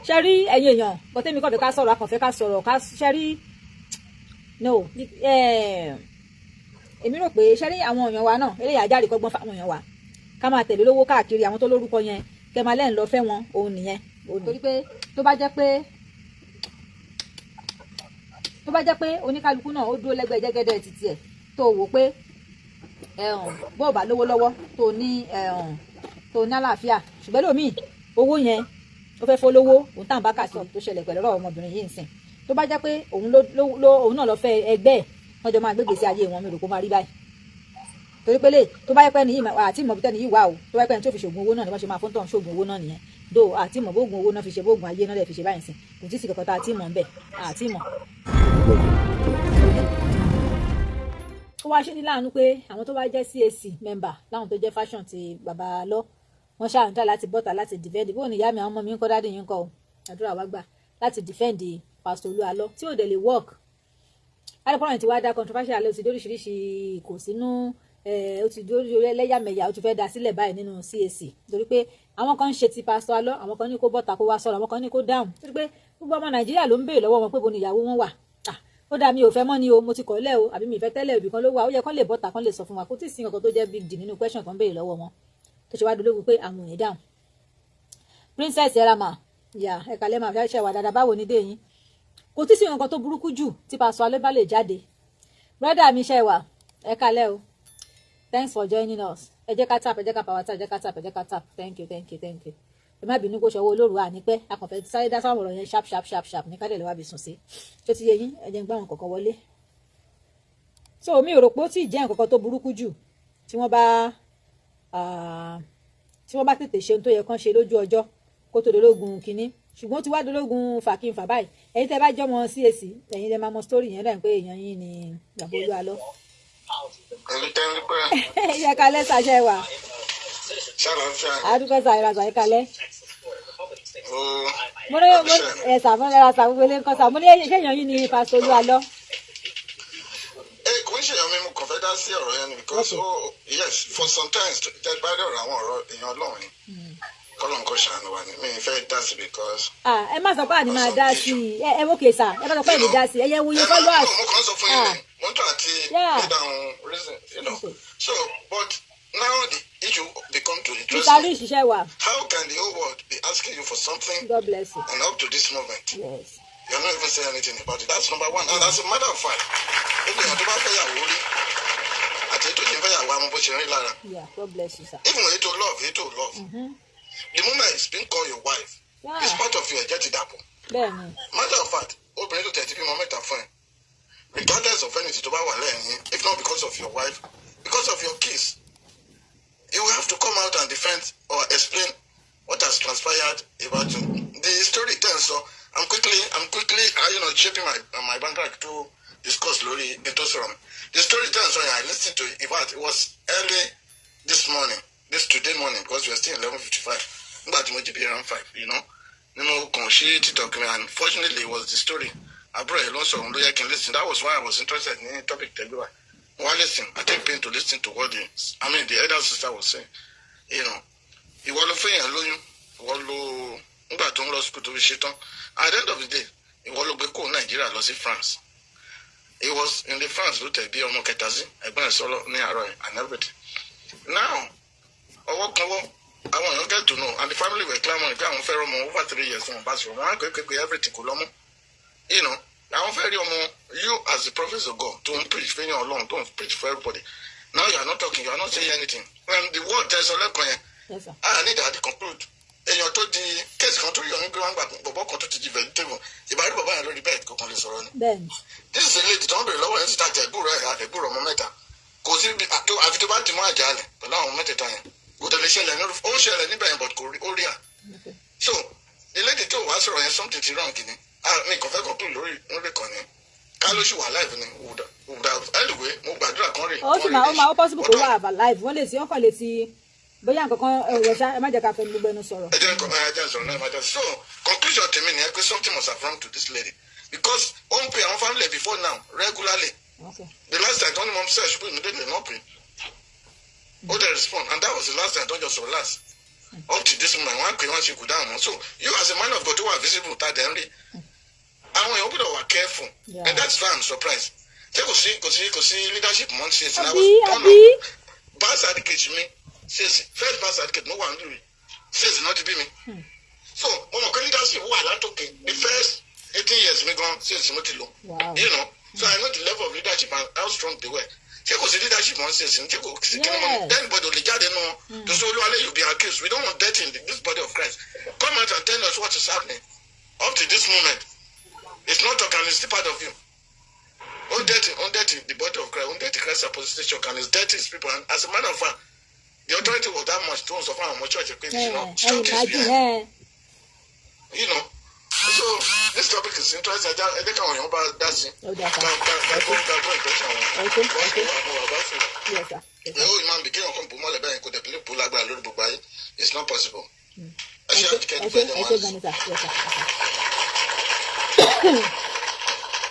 ṣẹ́rí ẹ̀yin èèyàn bọ́tẹ́mi kọ́ fẹ́ ká sọ̀rọ̀ akànfẹ́ ká sọ̀rọ̀ ká ṣẹ́rí no èmi rò pé ṣẹ́rí àwọn èèyàn wa náà eléyà jáde kọ́gbọ́n fáwọn èèyàn wa ká máa tẹ̀lé lówó káàkiri àwọn tó lórúkọ yẹn kẹ́ máa lẹ́yìn lọ fẹ́ wọn òun nìyẹn torí pé tó bá jẹ́ pé oníkálukú náà ó dúró lẹ́gbẹ̀ẹ́ jẹ́gẹ́dẹ́ títí ẹ̀ tó wò pé bó bá lówó lọ́wọ́ tó ní àlàáfíà ṣùgbọ́n lómi owó yẹn ó fẹ́ fólówó òun tàn bá kà sí tó ṣẹlẹ̀ pẹ̀lú ọ̀rọ̀ ọmọbìnrin yìí nsìn tó bá jẹ́ pé òun náà lọ fẹ́ ẹgbẹ́ ẹ̀ wọ́n jọ máa gbé gbèsè ayé wọn mi rò kó máa rí báyìí torí pé tó bá yẹ pé ní yìí àti ìmọ̀ bí tẹ́ni yìí wà o tó bá yẹ pé ní tó fi ṣògùn owó náà ni wọ́n ṣe máa fún tọ̀ ṣògùn owó náà nìyẹn do àti ìmọ̀ bóògùn owó náà fi ṣe bóògùn ayé náà lè fi ṣe báyìí sìn kò tí ì sí kankan tá àti ìmọ̀ ń bẹ̀ àti ìmọ̀. ó wá ṣe ní láàánú pé àwọn tó bá jẹ́ CAC member láwọn tó jẹ́ fashion ti bàbá lọ wọ́n ṣàǹtà láti bọ́ta láti defend bóun ni ìyá mi àwọn ọmọ mi ń kọ́ dáàdì yín kọ́ àdúrà wá gbà láti defend Pastor Olu Alo tí ò dẹ̀ lè work alẹ́kọ̀ọ́rọ̀ ti wá dá controversial ó ti dóríṣiríṣi kò sínú ó ti dórí ẹlẹ́yàmẹ̀yà ó ti fẹ́ dá sílẹ̀ báyìí nínú CAC torí pé àwọn kan ń ṣe ti Pastor Alo àwọn kan ní kó bọ́ta kó wá sọ̀rọ̀ àwọn kan ní kó dáhùn torí pé gbogbo ọmọ Nàìjíríà ló ń béèrè lọ́wọ́ wọn pé bo ni ìyàwó wọn wà ó dá mi ò fẹ́ mọ́ ni o mo ti kọ̀ọ́lẹ̀ o àbí mi ìfẹ́ tẹ́lẹ̀ ibì kan ló wà ó yẹ kán lè bọ́ta kán lè sọ fún wa kó tí ì sí nǹkan tó jẹ́ big deal nínú question kan béèrè lọ́wọ́ wọn tó ṣe wá dológun pé àwọn ò ní dáhùn. Princess erama ìyá ẹ̀ka lẹ́mà fẹ́ wà dáadáa báwo ni dé yín kò tí ì sí nǹkan tó burúkú jù tí Pastor Alo bá lè jáde brother mi ṣe wà ẹ̀ka lẹ́ o thanks for joining us ẹ jẹ́ ká tap ẹ jẹ́ ká power tap ẹ jẹ́ ká tap ẹ jẹ́ ká tap thank you ẹ má bínú kó ṣọwọ́ olóòrùn à ní pẹ́ akọ̀fẹ́ sáré dá sáwọn ọ̀rọ̀ yẹn sharp ní kádẹ̀ lọ́wọ́ àbí sùn sí tó ti yẹ yín ẹ jẹ́ ń gbá wọn kọ̀ọ̀kan wọlé so mi ò rò pé ó tí ì jẹ́ nǹkan kan tó burúkú jù tí wọ́n bá tètè ṣe ohun tó yẹ kán ṣe lójú ọjọ́ kó tó dológun kínní ṣùgbọ́n ó ti wá dológun fàkínfà báyìí ẹ̀yin tẹ́ bá jọmọ CAC ẹ̀yin lè máa mọ story yẹn lẹ́yìn pé èèyàn yín ni bàbá Olu Alo. yẹ kalẹ́ sàṣẹ wà adúgbò sàyẹ̀rà sàyẹ̀ kalẹ́ mo ní ẹ̀sà mo ní ẹ̀sà gbogbo ilé nǹkan sà mo ní ṣéèyàn yín ni Pastor Olu Alo. Kò ń ṣèyàn mi mo kàn fẹ́ dá sí ọ̀rọ̀ yẹn ni because yes for sometimes tẹ́ bá dé ọ̀rọ̀ àwọn ọ̀rọ̀ èèyàn Ọlọ́run ni kọ́lọ́n kò ṣàánú wa ni mi ì fẹ́ dá sí because. ẹ má sọ pé àní máa dá sí i ẹ wókè sà ẹ má sọ pé èmi dá sí i ẹ yẹ wuye followers. mo kàn sọ fún yín ni mo ń tọ́ àti lay down reason so but now the issue become to interest me. How can the whole world be asking you for something? God bless you. And up to this moment. Yes. You're not even saying anything about it. That's number one. And as a matter of fact, even when you fẹ́ yàwó rí àti ètò ìfẹ́ yàwó àwọn bó ṣe rí lára. Yeah, God bless you, sir. Even when you love. The moment it's been called your wife, it's part of you. Get it up. Matter of fact, obìnrin tó tẹ̀sí bí mo mẹ́ta fún ẹ. Regardless of anything tó bá wà lẹ́yìn, if not because of your wife, because of your kiss, you will have to come out and defend or explain what has transpired about you. The story tells so. I'm quickly, shaping my background to discuss Lori into some. The story tells so. I listened to it. In fact, it was early today morning, because we are still 11:55. But it might be around 5. And fortunately, it was the story. I brought a lot of them. I can listen. That was why I was interested in the topic. While listening, I take pain to listen to what the elder sister was saying. Ìwọ ló fẹ́ yàn lóyún, ìwọ ló nígbà tó ń lọ school tó fi ṣe tán. At the end of the day, ìwọ ló gbé kó Nàìjíríà lọ sí France. It was in the France ló tẹ̀ bí ọmọ kẹta sí ẹ̀gbọ́n ẹ̀ sọ́lọ́ ní àárọ̀ ẹ̀ and everything. Now, ọwọ́ kan wọ́ àwọn èèyàn get to know and the family were clamoring pé àwọn fẹ́ rí ọmọ over 3 years wọn bá sọ̀rọ̀ wọn á pé everything kò lọ́mú. Àwọn fẹ́ rí ọmọ you as the prophet of God tó ń preach fẹ́yìn Ọlọ́run tó ń preach for everybody. Now you are not talking, you are not saying anything. When the word tẹ̀ sọ lẹ́kọ̀ọ́ yẹn, I need to conclude. Èèyàn tó di kéèsì kan tó yọ ní gbéwàá gbà bọ̀bọ̀ kan tó ti di vegetable ìbárí bàbá yẹn lórí bẹ́ẹ̀ kankan lè sọ̀rọ̀ ni. This is a lady tó ń bèrè lọ́wọ́ yẹn ti ta àtẹ̀gbùrọ̀ ọmọ mẹ́ta. Kò sí àfi tó bá ti mú àjálẹ̀ pẹ̀lú àwọn mẹ́tẹ̀ẹ̀ta yẹn. Kò tẹ̀lé ṣẹlẹ̀ níbẹ̀ yẹn but kò rí à. So the lady tó wàá sọ̀rọ̀ yẹn something ti wrong ni. Mi kàn fẹ́ conclude lórí kan ni. Ká ló ṣì wà live ni. Anyway, mo gbàdúrà kan rè. Ó sì máa ó possible kó wà live wọ́n lè sí ọkọ̀ lè ti bóyá nǹkan ẹ̀rọ̀ṣà ẹ má jẹ́ ká fẹ́ gbogbo ẹnu sọ̀rọ̀. ẹ jẹ́ sọ̀rọ̀ náà ẹ má jẹ́ so conclusion tèmi ni ẹ pé something must have wrong to this lady because ó ń pè àwọn family before now regularly. The last time tó ní mọ̀ ṣe ṣùgbọ́n immediately not pay. Ó dẹ̀ respond and that was the last time tó jọ sọ̀rọ̀ last. up to this moment wọ́n á pè wọ́n ṣe kù dáhùn. So you as a man of God who are visible tá dẹ̀ ń rí àwọn èèyàn gbọ́dọ̀ wà careful and that's why I'm surprised. Ṣé kò sí leadership mọ́ ṣe sí náà wọ́n bá certificate mi ṣe first birth certificate mo wà ń lórí ṣe sí náà ti bí mi. So mo mọ̀ pé leadership wà látòkè the first 18 years mi gan ṣe sí mo ti lò. You know, so I know the level of leadership and how strong they were. Ṣé kò sí leadership mọ́ ṣe sí ṣé kò sí kí ni mo then body ò lè jáde nù wọn to say Olu Alo you be accused we don't want death in this body of Christ. Come out and tell us what is happening up to this moment. It's not talking, it's still part of you. Undead the body of Christ, undead Christ apostate and it's dirty his people. And as a matter of fact, the authority was that much to us of our church, you know, you know. So this topic is interesting. I think I want about that. Yes, sir. It's not possible.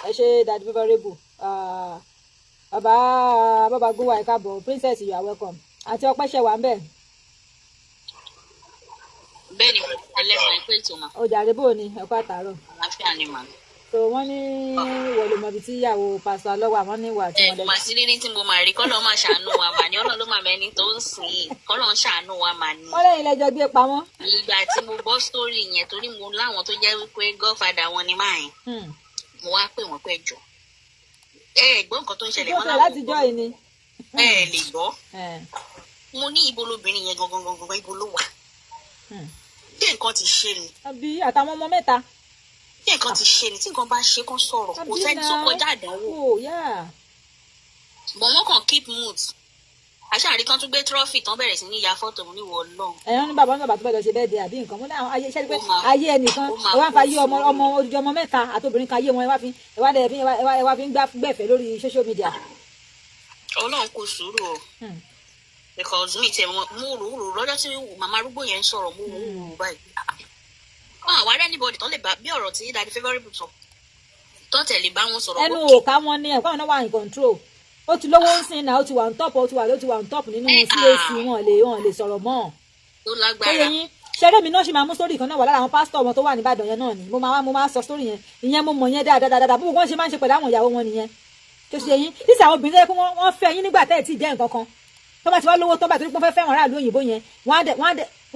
ẹ ṣe dadi favorable bàbá gúnwà ẹ káàbọ̀ princess you are welcome àti ọpẹ́ ṣe wà ń bẹ̀. bẹ́ẹ̀ ni mo alẹ́ mọ̀ ẹ́ pé tó ma. ọjà àdébò ni ẹ̀kọ́ àtàárọ̀. àlàáfíà ni mà. so wọ́n ní wọ̀lùmọ̀bí tí ìyàwó pásọ alọ́wọ́ àwọn ní ìwà tí wọ́n lẹ́yìn. mà sí rírí tí mo máa rí kọ́lọ́ máa ṣàánú wa mà ní ọlọ́run ló máa mẹ́ni tó ń sìn kọ́lọ́ ń ṣàánú wa mà ní. wọ́n lẹ́yìn lẹ́jọ́ gbé pamọ́. ìgbà tí mo gbọ́ sítórì yẹn torí mo láwọn tó jẹ́ wípé godfather wọn ni máa yẹn mo wá pè wọ́n pẹ́ jọ gbọ́ nǹkan tó ń ṣẹlẹ̀ wọn láwọn látijọ́ ni. lè gbọ́ mo ní ibo lobìnrin yẹn gangan ibo ló wà tí nǹkan ti ṣe ni. àbí àtàwọn ọmọ mẹ́ta. tí nǹkan ti ṣe ni tí nǹkan bá ṣe kán sọ̀rọ̀ kò sẹ́ni tó kọjá àdánwò. bọ̀ wọ́n kàn keep mute àṣàrí kan tún gbé trophy tán bẹ̀rẹ̀ sí ní ya fọ́tò mi níwọ̀ ọlọ́run. ẹ̀yàn ní bàbá tó bẹ̀rẹ̀ ṣe bẹ́ẹ̀ di àbí nǹkan mo ní àwọn ayé iṣẹ́ pé ayé ẹnìkan ẹ wá ń fa ayé ọmọ odidi ọmọ mẹ́ta àtobìnrin kan ayé wọn ẹ wá fi ń gbẹ̀fẹ̀ lórí social media. ọlọ́run kò sùúrù o because mi tẹ mo rò lọ́jọ́ tí màmá arúgbó yẹn ń sọ̀rọ̀ mo rò báyìí. àwọn ará anybody tó lè bá bí ọ̀rọ̀ tí dadi favourable sọ tó tẹ̀lé bá wọn sọ̀rọ̀. ẹnu òòkà wọn ní ẹ̀kọ́ náà wà in control ó ti lówó ń sìn náà ó ti wà on top nínú CAC wọn lè sọ̀rọ̀ mọ́. tó lágbára ṣeré mi náà ṣì máa mú sórí kan náà wà lára àwọn pásítọ̀ wọn tó wà níbàdàn yẹn náà ni mo máa sọ sórí yẹn ìyẹn mo mọ̀ yẹn dáadáa bó wọ́n ṣe máa ń ṣe pẹ̀lú àwọn ìyàwó wọn nìyẹn tó ṣe yín nísà àwọn obìnrin tó yẹ kí wọ́n fẹ́ yín nígbà tẹ́ ẹ̀ tí ì jẹ́ nǹkan kan tó bá ti wá lówó tó bá torí pé wọ́n fẹ́ wọn aráàlú òyìnbó yẹn wọ́n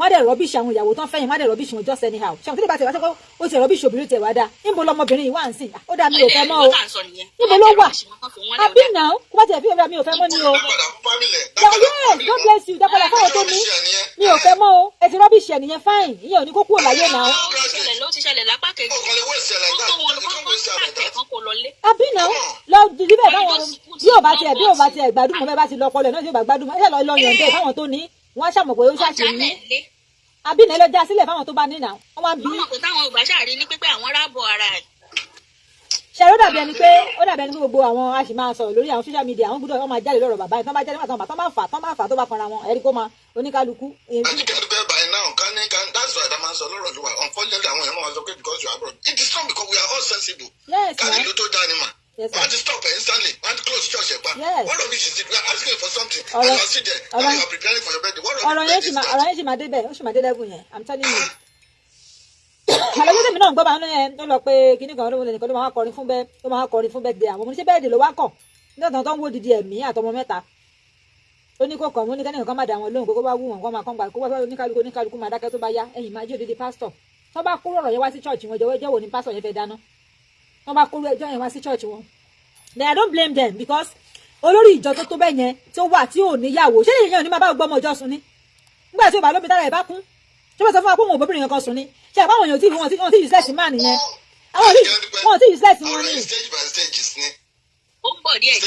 á dẹ̀ rọ́bìṣì àwọn ìyàwó tó ń fẹ́ yẹn wọ́n á dẹ̀ rọ́bìṣì wọn just anyhow ṣé àwọn tó lè bá tẹ̀ wá sọ́kọ́ ó ti rọ́bìṣì obìnrin tẹ̀ wá dáa níbo lọmọbìnrin yìí wà ń sìn ó dà mí ò fẹ́ mọ́ o níbo ló wà àbí náà kó bá tẹ̀ fi ọ̀rẹ́ mi ò fẹ́ mọ́ ni o yes God bless you dápọ̀lá fáwọn tó ní mi ò fẹ́ mọ́ o ẹ ti rọ́bìṣì ẹ̀ nìyẹn fine ìyẹn ò ní kó kúrò láyé náà. ló ti ṣẹlẹ̀ lápá kejì àbí náà lọ dìbò báwọn bí ò bá tiẹ̀ gbádùn mọ́ bẹ́ẹ̀ bá ti lọ ọpọlọ náà tí ò bá gbádùn mọ́ ẹ lọ yọ̀ǹde fáwọn tó ní wọ́n ṣàmọ̀ pé ó ṣàṣeyí àbí náà lọ já sílẹ̀ fáwọn tó bá ní náà wọ́n wá bí. wọ́n mọ̀ pé táwọn ò bá ṣàrí ní pípẹ́ àwọn rábọ̀ ara ẹ̀. ṣe ó dàbí ẹni pé gbogbo àwọn a sì máa sọ̀rọ̀ lórí àwọn social media àwọn gbọ́dọ̀ wọ́n máa jáde lọ́rọ̀ bàbá yẹn tó bá jáde nígbà tó bá fà tó bá kanra wọn ẹ̀rí kó máa oníkálukú. àdìgẹ́dùkẹ́ báyìí náà that's why that man sọ lọ́rọ̀ ló wà unfortunately àwọn èèyàn máa sọ pé because you are abroad it is not because we are all sensible. káàdì ló tó dání mà. wọ́n ti stop instantly wọ́n ti close church ẹ̀ pa. one of it is we are asking for something and you are still there and you are preparing for your birthday. ọ̀rọ̀ yẹn sì máa débẹ̀ ó sì máa dé level yẹn I'm telling you. àlejò tèmi náà ń gbọ́ bá ń yẹn ló lọ pé kíní kan ló wọlé nìkan ló máa kọrin fún bẹ́ẹ̀ dé àwọn oníṣẹ́ bẹ́ẹ̀ dé ló wá kàn nígbà tó ń wó didi ẹ̀mí àtọmọ mẹ́ta ó ní kó kàn mú ní kẹ́nìkan kan má dà wọn lóhùn kó bá wù wọn kó máa kán gbà kó bá oníkálukú máa dákẹ́ tó bá yá ẹ̀yìn máa jí òdìdí pásítọ̀ tó bá kúrò ọ̀rọ̀ yẹn wá sí chọ́ọ̀chì wọn jọ̀wọ́ ẹjọ́ wo ni pásítọ̀ yẹn fẹ́ dáná tó bá kúrò ẹjọ́ yẹn wá sí chọ́ọ̀chì wọn then I don't blame them because olórí ìjọ tó bẹ́ẹ̀ yẹn tó wà tí ò níyàwó ṣé èèyàn ní máa bá gbọ́mọ ìjọ sùn ni nígbà tí ò bá lómi tára ẹ̀ bá kún ṣé wọ́n sọ fún wa pé òun òbóbìnrin yẹn kan sùn ni ṣé àbá àwọn èèyàn tí wọ́n ti useless man nìyẹn wọ́n ti useless wọn ni. stage by stage ni. ó ń bọ̀ díẹ̀.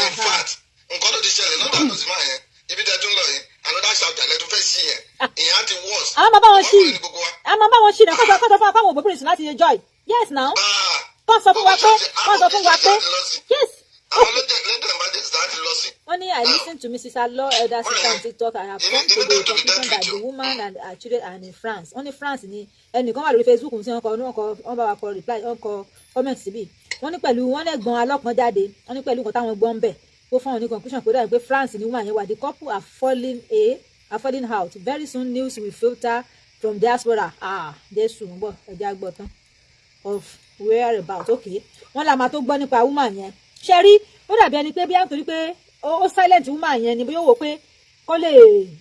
in fact nǹkan tó ti ṣẹlẹ̀ lọ́dọ̀ àná sí máa yẹn ibi tẹ́ tún lọ yẹn another chapter lẹ́tún fẹ́ sí yẹn ìyẹn á ti worse. àwọn máa bá wọn ṣí náà kọ́sọ̀ fún wa pé àwọn òbóbìnrin sùn láti yẹ joy yes now wọ́n sọ fún wa pé yes. I listen to Mrs. Alo elder sister on TikTok. I have come to the conclusion that the woman and her children are in France. Only France ni ẹnìkan wà lórí Facebook ń sìn wọ́n bá wa kọ reply wọ́n kọ comment síbí. Wọ́n ní pẹ̀lú wọ́n lẹ́gbọ̀n alọ́pọ̀ jáde wọ́n ní pẹ̀lú nǹkan táwọn gbọ́n ń bẹ̀. Ó fún wọn ní conclusion pé dáhùn pé France ni woman yẹn wà. The couple are falling affording out. Very soon news will filter from diaspora. There's soon of whereabout. Okay. Wọ́n la máa tó gbọ́ nípa woman yẹn. Ṣé rí ó dàbí ẹni pé bí à ń torí pé ó silent woman yẹn ni bóyá ó wò pé kó lè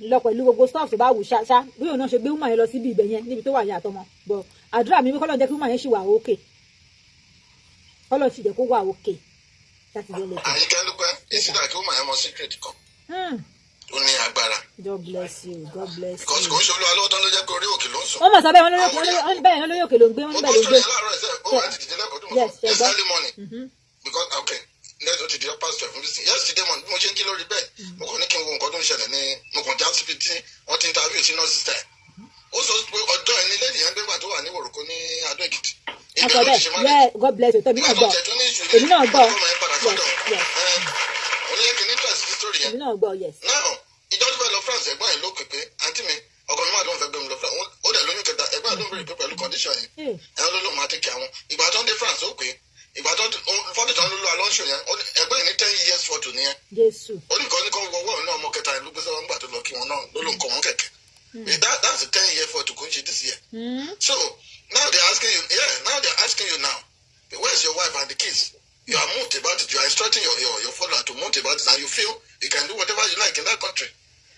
lọ pẹ̀lú gbogbo stuff tó bá wù ṣáṣá bí òun náà ṣe gbé woman yẹn lọ síbi ibẹ̀ yẹn níbi tó wà yẹn àtọmọ. But àdúrà mi kọ́ lọ́n jẹ́ kí woman yẹn ṣì wà okay. Kọ́ lọ́n sì jẹ́ kó wà okay. Láti jẹ́ lẹ́kọ̀ọ́. Àyíká ló pẹ́ ìsìlá kí woman yẹn mọ secret kan. Ó ní agbára. God bless you. God bless you. Because kò ń ṣe Olú Alo tán ló jẹ́ pé orí òkè ló ń sùn. Wọ́n mọ̀ sábẹ́ wọn lórí òkè ló ń gbé wọn níbẹ̀ ló ń gbé. Yes, early morning. Because okay, let's go to the pastor from this. Yesterday morning, mo ṣe ń jí lórí bẹ́ẹ̀. Mo kàn ní kí n wo nǹkan tó ń ṣẹlẹ̀ ní mo kàn já síbi tí wọ́n ti interview sí nurse sister. Ó sọ pé ọjọ́ ẹni lẹ́yìn yẹn gbégbà tó wà ní Wòròkó ní Adó Èkìtì. After that, God bless you. Èmi náà gbọ́. Èmi náà gbọ́. Èmi náà gbọ́, yes. Now, ìjọba fẹ́ lọ France ẹ̀gbọ́n ẹ̀ ló pè pé àǹtí mi ọkọ mi máa lóun fẹ́ gbé mi lọ France ó dẹ̀ lóyún kẹta ẹ̀gbọ́n ẹ̀ ló ń bèrè pé pẹ̀lú condition yìí ẹ̀rọ ló lóun máa tẹ̀kẹ́ àwọn ìgbà tó ń dé France ó pé ìgbà tó fọ́tò tó ń lò alonso yẹn ẹ̀gbọ́n ẹ̀ ní 10 years photo nìyẹn ó ní kọ́ ní kọ́ wọ́wọ́ ní ọmọ kẹta ìlú gbèsè wọn gbà tó lọ kí wọn náà ló ló ń kọ́ wọn kẹ̀kẹ́ that's a 10-year photo kò ń ṣe this year so now they're asking you now where's your wife and the kids you are moved about it you are instructing your father to move about it and you feel you can do whatever you like in that country.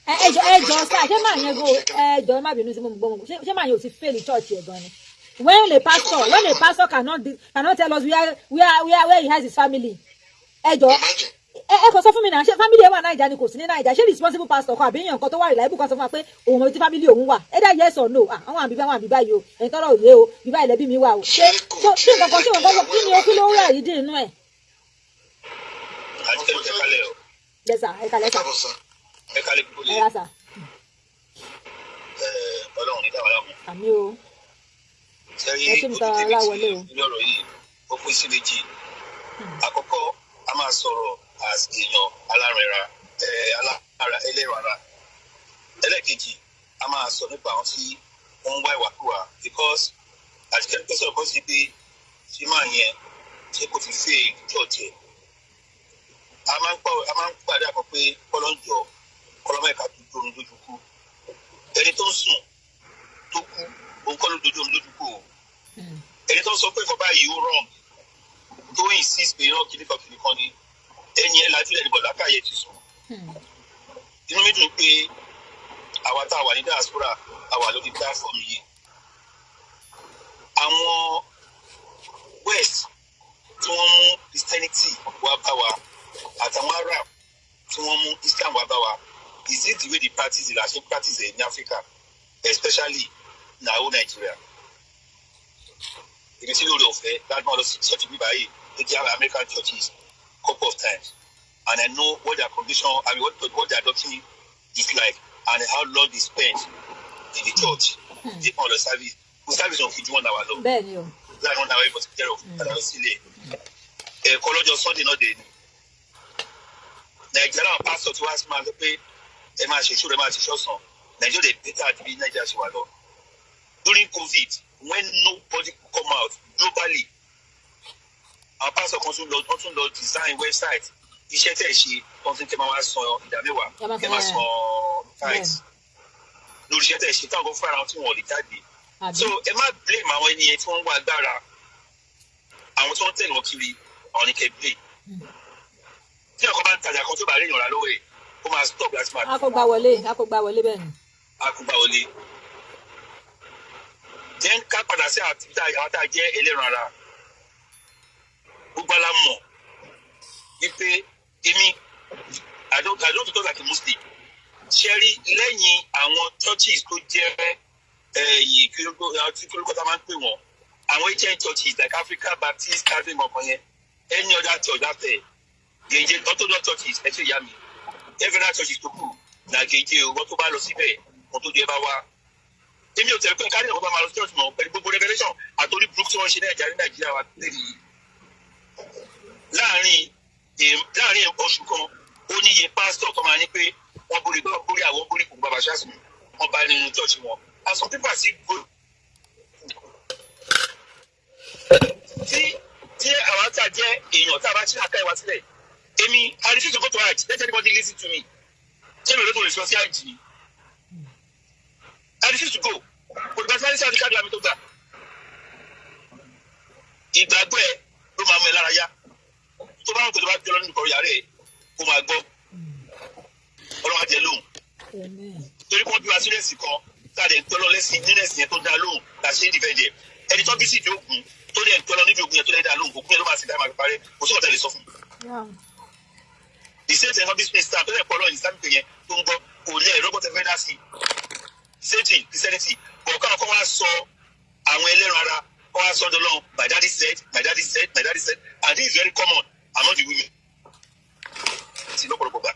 ẹjọ sá ṣé màá yẹn go ẹjọ má bínú sí mo gbọ́ mo ṣé màá yẹn ò ti fail church yẹn gan ni when a pastor cannot tell us where he has his family ẹjọ ẹ kò sọ fún mi náà ṣé family ẹ wà Naija ni kò sí ní Naija ṣé responsible pastor kan àbí èèyàn kan tó wà reliable kan sọ fún wa pé òun mọ̀ tí family òun wà either yes or no àwọn àbíbá yìí o ẹ̀yin tọ́rọ̀ òye o bíbá ilẹ̀ bí mi wà o ṣé nǹkan kí ni o kí ló ń rà yìí dín inú ẹ̀. lẹ́sà ẹ̀ka lẹ́sà. Ẹ̀kálẹ̀ gbogbo ẹ̀yà sà. Ọlọ́run ní dáwà láwọn. Àmì o. Sẹ́yìn aláwọlé o. Ilé ọ̀rọ̀ yìí ó pín sí méjì. Àkọ́kọ́ a máa sọ̀rọ̀ as èèyàn ẹlẹ́rọ ara. Ẹlẹ́kejì a máa sọ nípa àwọn tí wọ́n ń wá ìwàkuwà because àtikẹ́ pẹ́ sọ̀rọ̀ kan sí pé ṣé máa yẹn ṣé kò fi fẹ́ ìjọ jẹ. A máa ń pàdé àkọ́ pé kọ́lọ́njọ́ kọlọmọ ẹka tó domi lójú kú ẹni tó ń sùn tó kú òun kọ́ ló dojú omi lójú kú o ẹni tó ń sọ pé nǹkan báyìí ó wrong tó insist pé iná kìnnìkan ni ẹni ẹ lajú ẹni bọ̀dá káyé ti sùn inú mi dùn pé àwa tá a wà ní diaspora àwa lórí platform yìí àwọn west tí wọ́n mú Christianity wá bá wa àtàwọn Arab tí wọ́n mú Islam wá bá wa. Is it the way they practice it? Actually, practice it in Africa, especially in our own Nigeria. If you see the of that one of such a Bayi, they have American churches a couple of times, and I know what their condition, I mean, what their doctrine is like, and how long they spend in the church. They on the service. We service on 51 hours long. That 1 hour was care of, and I was still there. College of Sunday not there. Nigeria pastor to ask man to pay. Ẹ máa ṣe ṣúrẹ́ máa ṣe ṣọ́sàn Nigeria dey better àti bí Nigeria ṣe wà lọ. During COVID when nobody could come out globally our pastor kan tún lọ design website iṣẹ́ tẹ̀ ṣe wọ́n ti tẹ́ máa wá san ìdá mẹ́wàá ẹ máa san tithes lórí iṣẹ́ tẹ̀ ṣe táwọn kan fúnra wọn tí wọ́n lè jáde. So ẹ má blame àwọn ẹni yẹn tí wọ́n ń wá agbára àwọn tí wọ́n tẹ̀lé wọn kiri àwọn ní kẹ́ blame. Tí ọkọ̀ bá ń tajà kan tó bá rí ìyànra lọ́wọ́ ẹ̀ ó máa stop láti máa. akọgbà wọlé bẹ́ẹ̀ ni. akọgbà wọlé. then ká padà sí àwọn tá a jẹ́ ẹlẹ́ran ara gbogbo ala mọ̀ wípé èmi I don't talk like a Muslim ṣẹ́rí lẹ́yìn àwọn churches tó jẹ́ ẹ̀yìn kílódé tá a máa ń pè wọ́n àwọn HN churches like Africa Baptist Catholic ọkàn yẹn any other church after gèjè Orthodox churches ẹ ṣe ìyá mi every churches tó kù na gèjè owó tó bá lọ síbẹ̀ wọn tó jẹ́ bá wá èmi ò tẹ̀lé pé kárí ọ̀pọ̀ máa lọ sí church mọ̀ pẹ̀lú gbogbo revelation àtòrí burúkú tí wọ́n ṣe ní Nàìjíríà wa lẹ́yìn yìí láàrin oṣù kan ó ní iye pásítọ̀ tó máa ní pé wọ́n borí àwọn borí kò bàbá ṣáàṣì wọn bá nínú church wọn as some people see go. tí àwọn àtà jẹ́ èèyàn tá a bá ṣe àká ìwà sílẹ̀ èmi I refuse to go to hajj let anybody listen to me ṣé mi ò lè tó lè sọ sí hajj ni I refuse to go. But the person said, "Can't do that." Ìgbàgbọ́ ẹ ló máa mú ẹ lára yá. Tó bá ń kó tó bá jọ lọ nínú ìkọ̀rọ̀ yàrá ẹ̀ kó máa gbọ́. Ọlọ́run á jẹ lóhùn. Torí kí wọ́n bí wa sí lẹ́sìn kan táà dẹ̀ ń tọ́lọ́ lẹ́sìn nínú ẹ̀sìn yẹn tó dá lóhùn láti ṣe é dìfẹ́ǹdì ẹ̀. Ẹni tó bí sí ìdí ògùn tó dẹ̀ ń tọ́lọ́ níbi ògùn yẹn tó dẹ̀ dá lóhùn ògùn yẹn ló máa sì dá máa fi parẹ́ kò sí ọ̀tẹ̀ lè sọ fún mi. Ìṣètì ẹ̀kọ́ bísí star tó dẹ̀ pọ̀ lọ́yìn sábìpẹ̀ yẹn tó ń gbọ́ kò lé ẹ̀rọ bọ́tẹ̀ fẹ́ dá sí i. Ìṣètì Christianity bọ̀ọ̀ká ọkọ̀ wa sọ àwọn ẹlẹ́ran ara wọ́n á sọ ọ́ lọ́wọ́ my daddy said and this is very common among the women. Ti lọ́pọ̀lọpọ̀ gbà.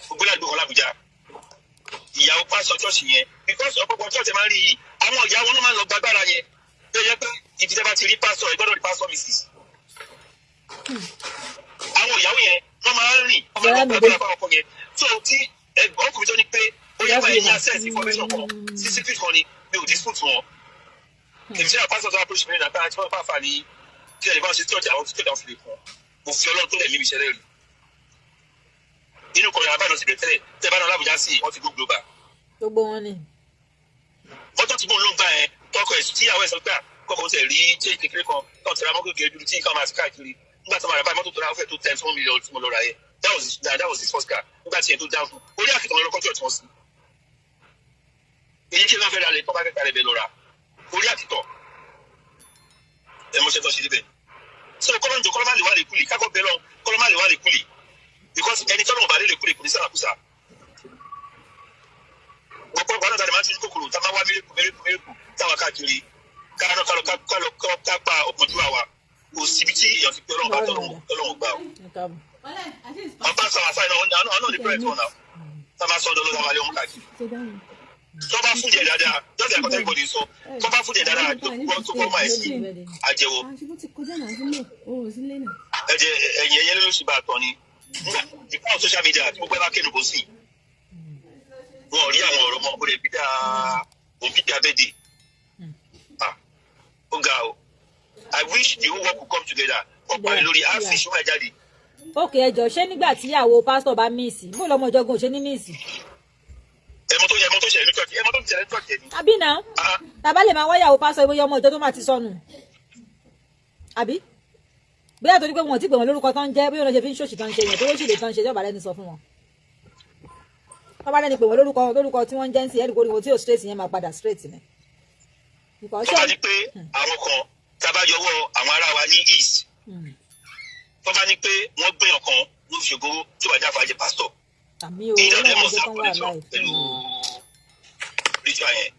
Gbogbo náà gbé wọn l'Ábùjá. Ìyàwó pásọ ṣọ́ọ̀ṣì yẹn because ọ̀pọ̀pọ̀ ṣọ́ọ̀ṣì máa ń rí yìí àwọn ìyá wọn ló máa ń lọ gbàgbára yẹn tó yẹ pé ibi tẹ́ bá ti rí pásọ ẹ gbọ́dọ̀ rí pásọ mrs. Àwọn ìyàwó yẹn wọ́n máa ń rìn ọmọ ìlú gbàgbára fáwọn ọkọ yẹn tó tí ọkùnrin tó ní pé ó yẹ báyìí ní access information kan sí secret kan ni mi ò dispute wọn. Èmi tí a pásọ tó approach mi nígbà tí wọ́n bá fà ní kí ẹ̀ lè bá ṣe tí ọjà àwọn tó kéde àwọn fìlè fún mo fi Ọlọ́run tó lẹ̀ níbi ìṣẹ̀lẹ̀ rí. Inú kọ̀ọ̀yà àbáyọ̀ sì bẹ̀tẹ̀lẹ̀ tẹ́ bá náà l'Ábùjá sí wọ́n ti gbó global. Gbogbo wọn ni. Mọ́tò tí mo ló ń bá ẹ tọkọ ẹ̀ tí àwọn ẹ̀sọ́ gbà kọ́kọ́ tẹ̀ rí change kékeré kan náà tẹ̀ra mọ́tò kékeré dúdú tí nǹkan máa ti káàkiri nígbà tó máa rà báyìí mọ́tò tó ra fẹ́ tó 10 million tí mo lọ ra yẹ that was his first car nígbà tí yẹn tó dáhùn orí àkìtàn lọ́kọ́ tí wọ́n sí. Èyí kí ló ń fẹ́ ra lè tọ́ bá fẹ́ ta lè bẹ̀ lọ ra orí àkìtàn ẹ̀ mo ṣe tọ́ sí níbẹ̀. So kọ́lọ́njọ kọ́lọ́mà lè wá lè kúlì kákọ́ bẹ́ẹ̀ lọ kọ́lọ́mà lè wá lè kúlì because ẹni tọ́lọ́ ọ̀bà lè kúlì kò ní sàràkúsà. Ọ̀pọ̀ ọ̀gbọ́n náà tàbí máa ń ṣe kòkòrò tá a máa wá mérekù táwọn káàkiri káàánú ká pa ọ̀pọ̀jú àwa kò síbi tí èèyàn ti pé Ọlọ́run bá tọ́lọ́run gbà ó. Wọ́n bá sàwọn afáìná ọ̀nà ní pẹ́rẹ́ tó náà tá a máa sọ ọ́dọ̀ lọ́wọ́ àwọn ọmọ káàkiri. Tó bá fún jẹ dáadáa just like everybody sọ tó bá fún jẹ dáadáa tó kọ́ máa sí àjẹwò. Ẹ̀yìn ẹ̀yẹ ló sì bá a tọ́ ni ìpá social media tí gbogbo ẹ bá kéde bó sí wọn ò rí àwọn ọ̀rọ̀ mọ́ kó lè bí dáa òbí dáa bẹ́ẹ̀dì. Ó ga o I wish the whole world could come together ọ̀pọ̀ ẹ̀ lórí àfiṣe wọn jáde. Ókè ẹjọ ṣé nígbà tí ìyàwó pásítọ̀ bá míìsì bó lọmọ ìjọgùn ṣe ní míìsì. ẹmọ tó ṣẹlẹ̀ ní church ẹmọ tó ṣẹlẹ̀ ní church ẹni. àbí náà tàbá lè máa wáyàwó pásítọ̀ ìwé ọmọ ìjọ tó máa ti sọnù àbí bóyá torí pé wọn ò tí pè wọn lórúkọ tó ń jẹ bóyá wọn ṣe fi ń ṣòṣì tó ń ṣe yẹn tó lóṣì lè tó ń ṣe tí ọba rẹ ní sọ fún wọn ọba rẹ ní pè wọn lórúkọ tí wọn ń jẹ ń sí ẹrù kórìkò tí ò straight yẹn máa padà straight ni. tó bá ní pé àwọn kan tábàjọwọ́ àwọn ará wa ní east tó bá ní pé wọ́n gbé ọ̀kan ló fi ṣògo tí wàá jáfa jẹ pásítọ̀ ìdádẹ́mọ̀ sápòlítọ̀ pẹ̀lú ritual yẹn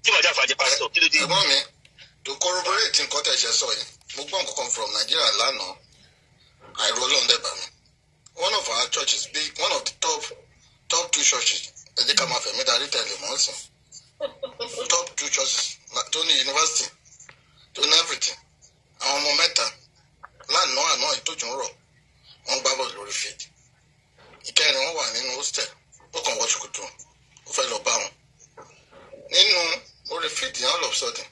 tí wàá jáfa jẹ pásítọ̀ kí ló dé. ẹ̀gbọ́n mi to corroborate nǹkan tẹ̀ ṣe sọ yìí mo gbọ́ nǹkan kan from Nigeria lánàá àìrò ọlọ́run dẹ̀ bá mi one of our churches be one of the top 2 churches ẹ jẹ́ ká máa fẹ̀mí darí tẹ̀lé mọ́ sí top 2 churches tó ní university tó ní everything àwọn ọmọ mẹ́ta lánàá àná ìtòjú ń rọ̀ wọ́n gbá bọ́ọ̀lù lórí field ìkẹrin wọn wà nínú hostel ó kàn wọ ṣòkòtò ó fẹ́ lọ bá wọn nínú orí field yẹn all of a sudden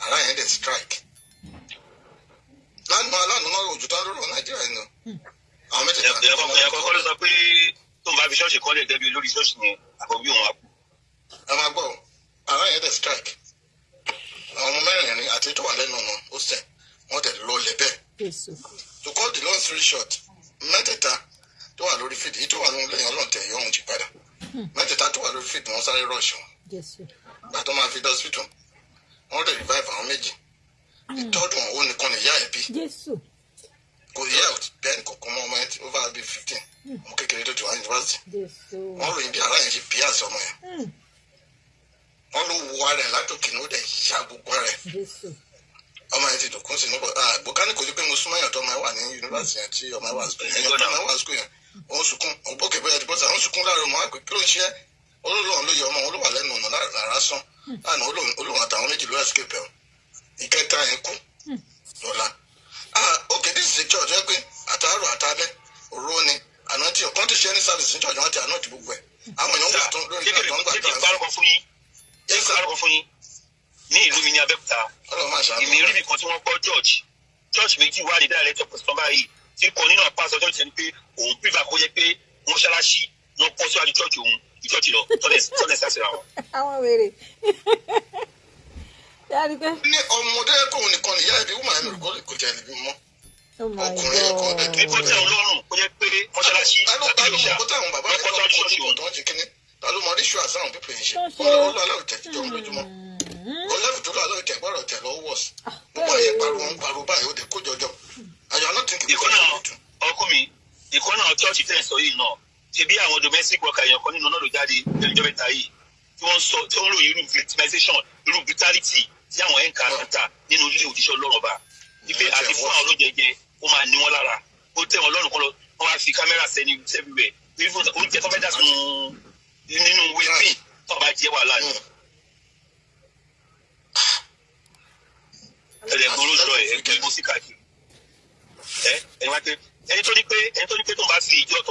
ara yẹn dẹ̀ strike lánàá òjò tó ń lọ́rọ̀ Nàìjíríà yìí nù àwọn mẹ́tẹ̀ẹ̀ta. ẹ̀yà kọ́kọ́ ló sọ pé tó ń bá fi ṣọ́ọ̀ṣì kọ́lé ẹ̀dẹ́bí lórí ṣọ́ọ̀ṣì yẹn àkọ́bí òun á kú. ẹ máa gbọ́ ara yẹn dẹ̀ strike àwọn ọmọ mẹ́rìnrin àti tó wà lẹ́nu ọ̀nà hostel wọ́n tẹ̀ lọ lẹ́bẹ̀. to cut the long story short mẹ́tẹ̀ẹ̀ta tó wà lórí fídì yìí tó wà lẹ́yìn ọlọ́ọ̀tẹ̀ yìí ọ̀hún ti padà mẹ́tẹ̀ẹ̀ta tó wà lórí fídì wọ́n sáré rush wọn gbà tó máa fi dá hospital wọ́n lè revive àwọn méjì ìtọ́jú wọn ó nìkan nìyá ẹ̀ bí kò yẹ bẹ́ẹ̀ kọ̀ọ̀kan mọ́ ọmọ ẹ̀ over bí 15 ọmọ kékeré tó ti wà ní university wọ́n ròyìn bí ara yẹn ṣe pí àṣẹ ọmọ yẹn wọ́n ló wọ ara ẹ̀ látòkè ní ó dẹ̀ ya gbogbo ara ẹ̀ ọmọ yẹn ti dùnkún sí níbo bùkánì kò sí pé mo súnmọ́ èèyàn tó ọmọ ẹ̀ wà ní yunifásitì yẹn tí ọmọ ẹ̀ wà sukùl yẹn òun sunkún òkè bóyá ti bọ́sà òun sunkún láàrin ọmọ àgbẹ̀ kí ló ń ṣe olóòlùwọ̀n ló yẹ ọmọ òun ló wà lẹ́nu ọ̀nà lára sán láàrin olóòlùwọ̀n àtàwọn méjì ló escape ẹ̀ ìkẹta yẹn kú lọ́la okay this is a church ẹ pé àtàárọ̀ àtàlẹ́ òru ni àná tí ọ̀kan ti ṣe ní service ní church wọn ti àná ti gbogbo ẹ̀ àwọn èèyàn gbà tó lórí ìgbà tó ń gbà tó ń fún yín ní ìlú mi ní Abẹ́òkúta ìmì ríbi kan tí wọ́n kọ́ church méjì wà ní direct opposite báyìí tí kò nínú àpáṣọ church ẹni pé òun pípa kó jẹ́ pé mọ́ṣáláṣí wọ́n kọ́ síwájú church òun ìjọ́jì lọ tọ́lẹ̀ sàṣẹ̀ra wọn. àwọn wèrè yára pé. ní ọmọdé kóun nìkan nìyá ẹbí wọ́n máa ń lò kó jẹ́ ẹbí mọ́. ọkùnrin ẹ̀kọ́ ẹ̀dùn. ní kọ́tà ọlọ́run kó jẹ́ pé mọ́ṣáláṣí àti ìṣà lọ́kọ́ ríṣù àsáwọn pípẹ́ yìí ṣe Olú Alo tẹ̀ jíjọ́ lójúmọ́ ọlẹ́fù tó lọ Alo tẹ̀ gbọ́dọ̀ tẹ̀ lọ́wọ́ wọ̀s gbogbo ayé pariwo báyìí ó dé kó jọjọ ayọ̀ alátìkì ìkọ́ náà chọ́ọ̀chì tẹ̀ sọ yìí náà ṣe bí àwọn domestic worker èèyàn kan nínú náà ló jáde lẹ́jọ́ mẹ́ta yìí tí wọ́n sọ tí wọ́n ròyìn irú victimization irú brutality tí àwọn ẹ̀ǹkà àtà nínú ilé òjíṣẹ́ Ọlọ́run ọba wípé àti fún àwọn olójẹjẹ ó máa ní wọn lára ó tẹ̀ wọn lọ́rùn kan lọ wọ́n wá fi kámẹ́rà sẹ́ni sẹ́bíwẹ̀ oúnjẹ tó fẹ́ dà sínú nínú wíwí tó bá jẹ́ wàhálà ni. ẹlẹ́gbọ́n ló sọ ẹgbẹ́ mọ́síkà kì ẹni tó ní pé tó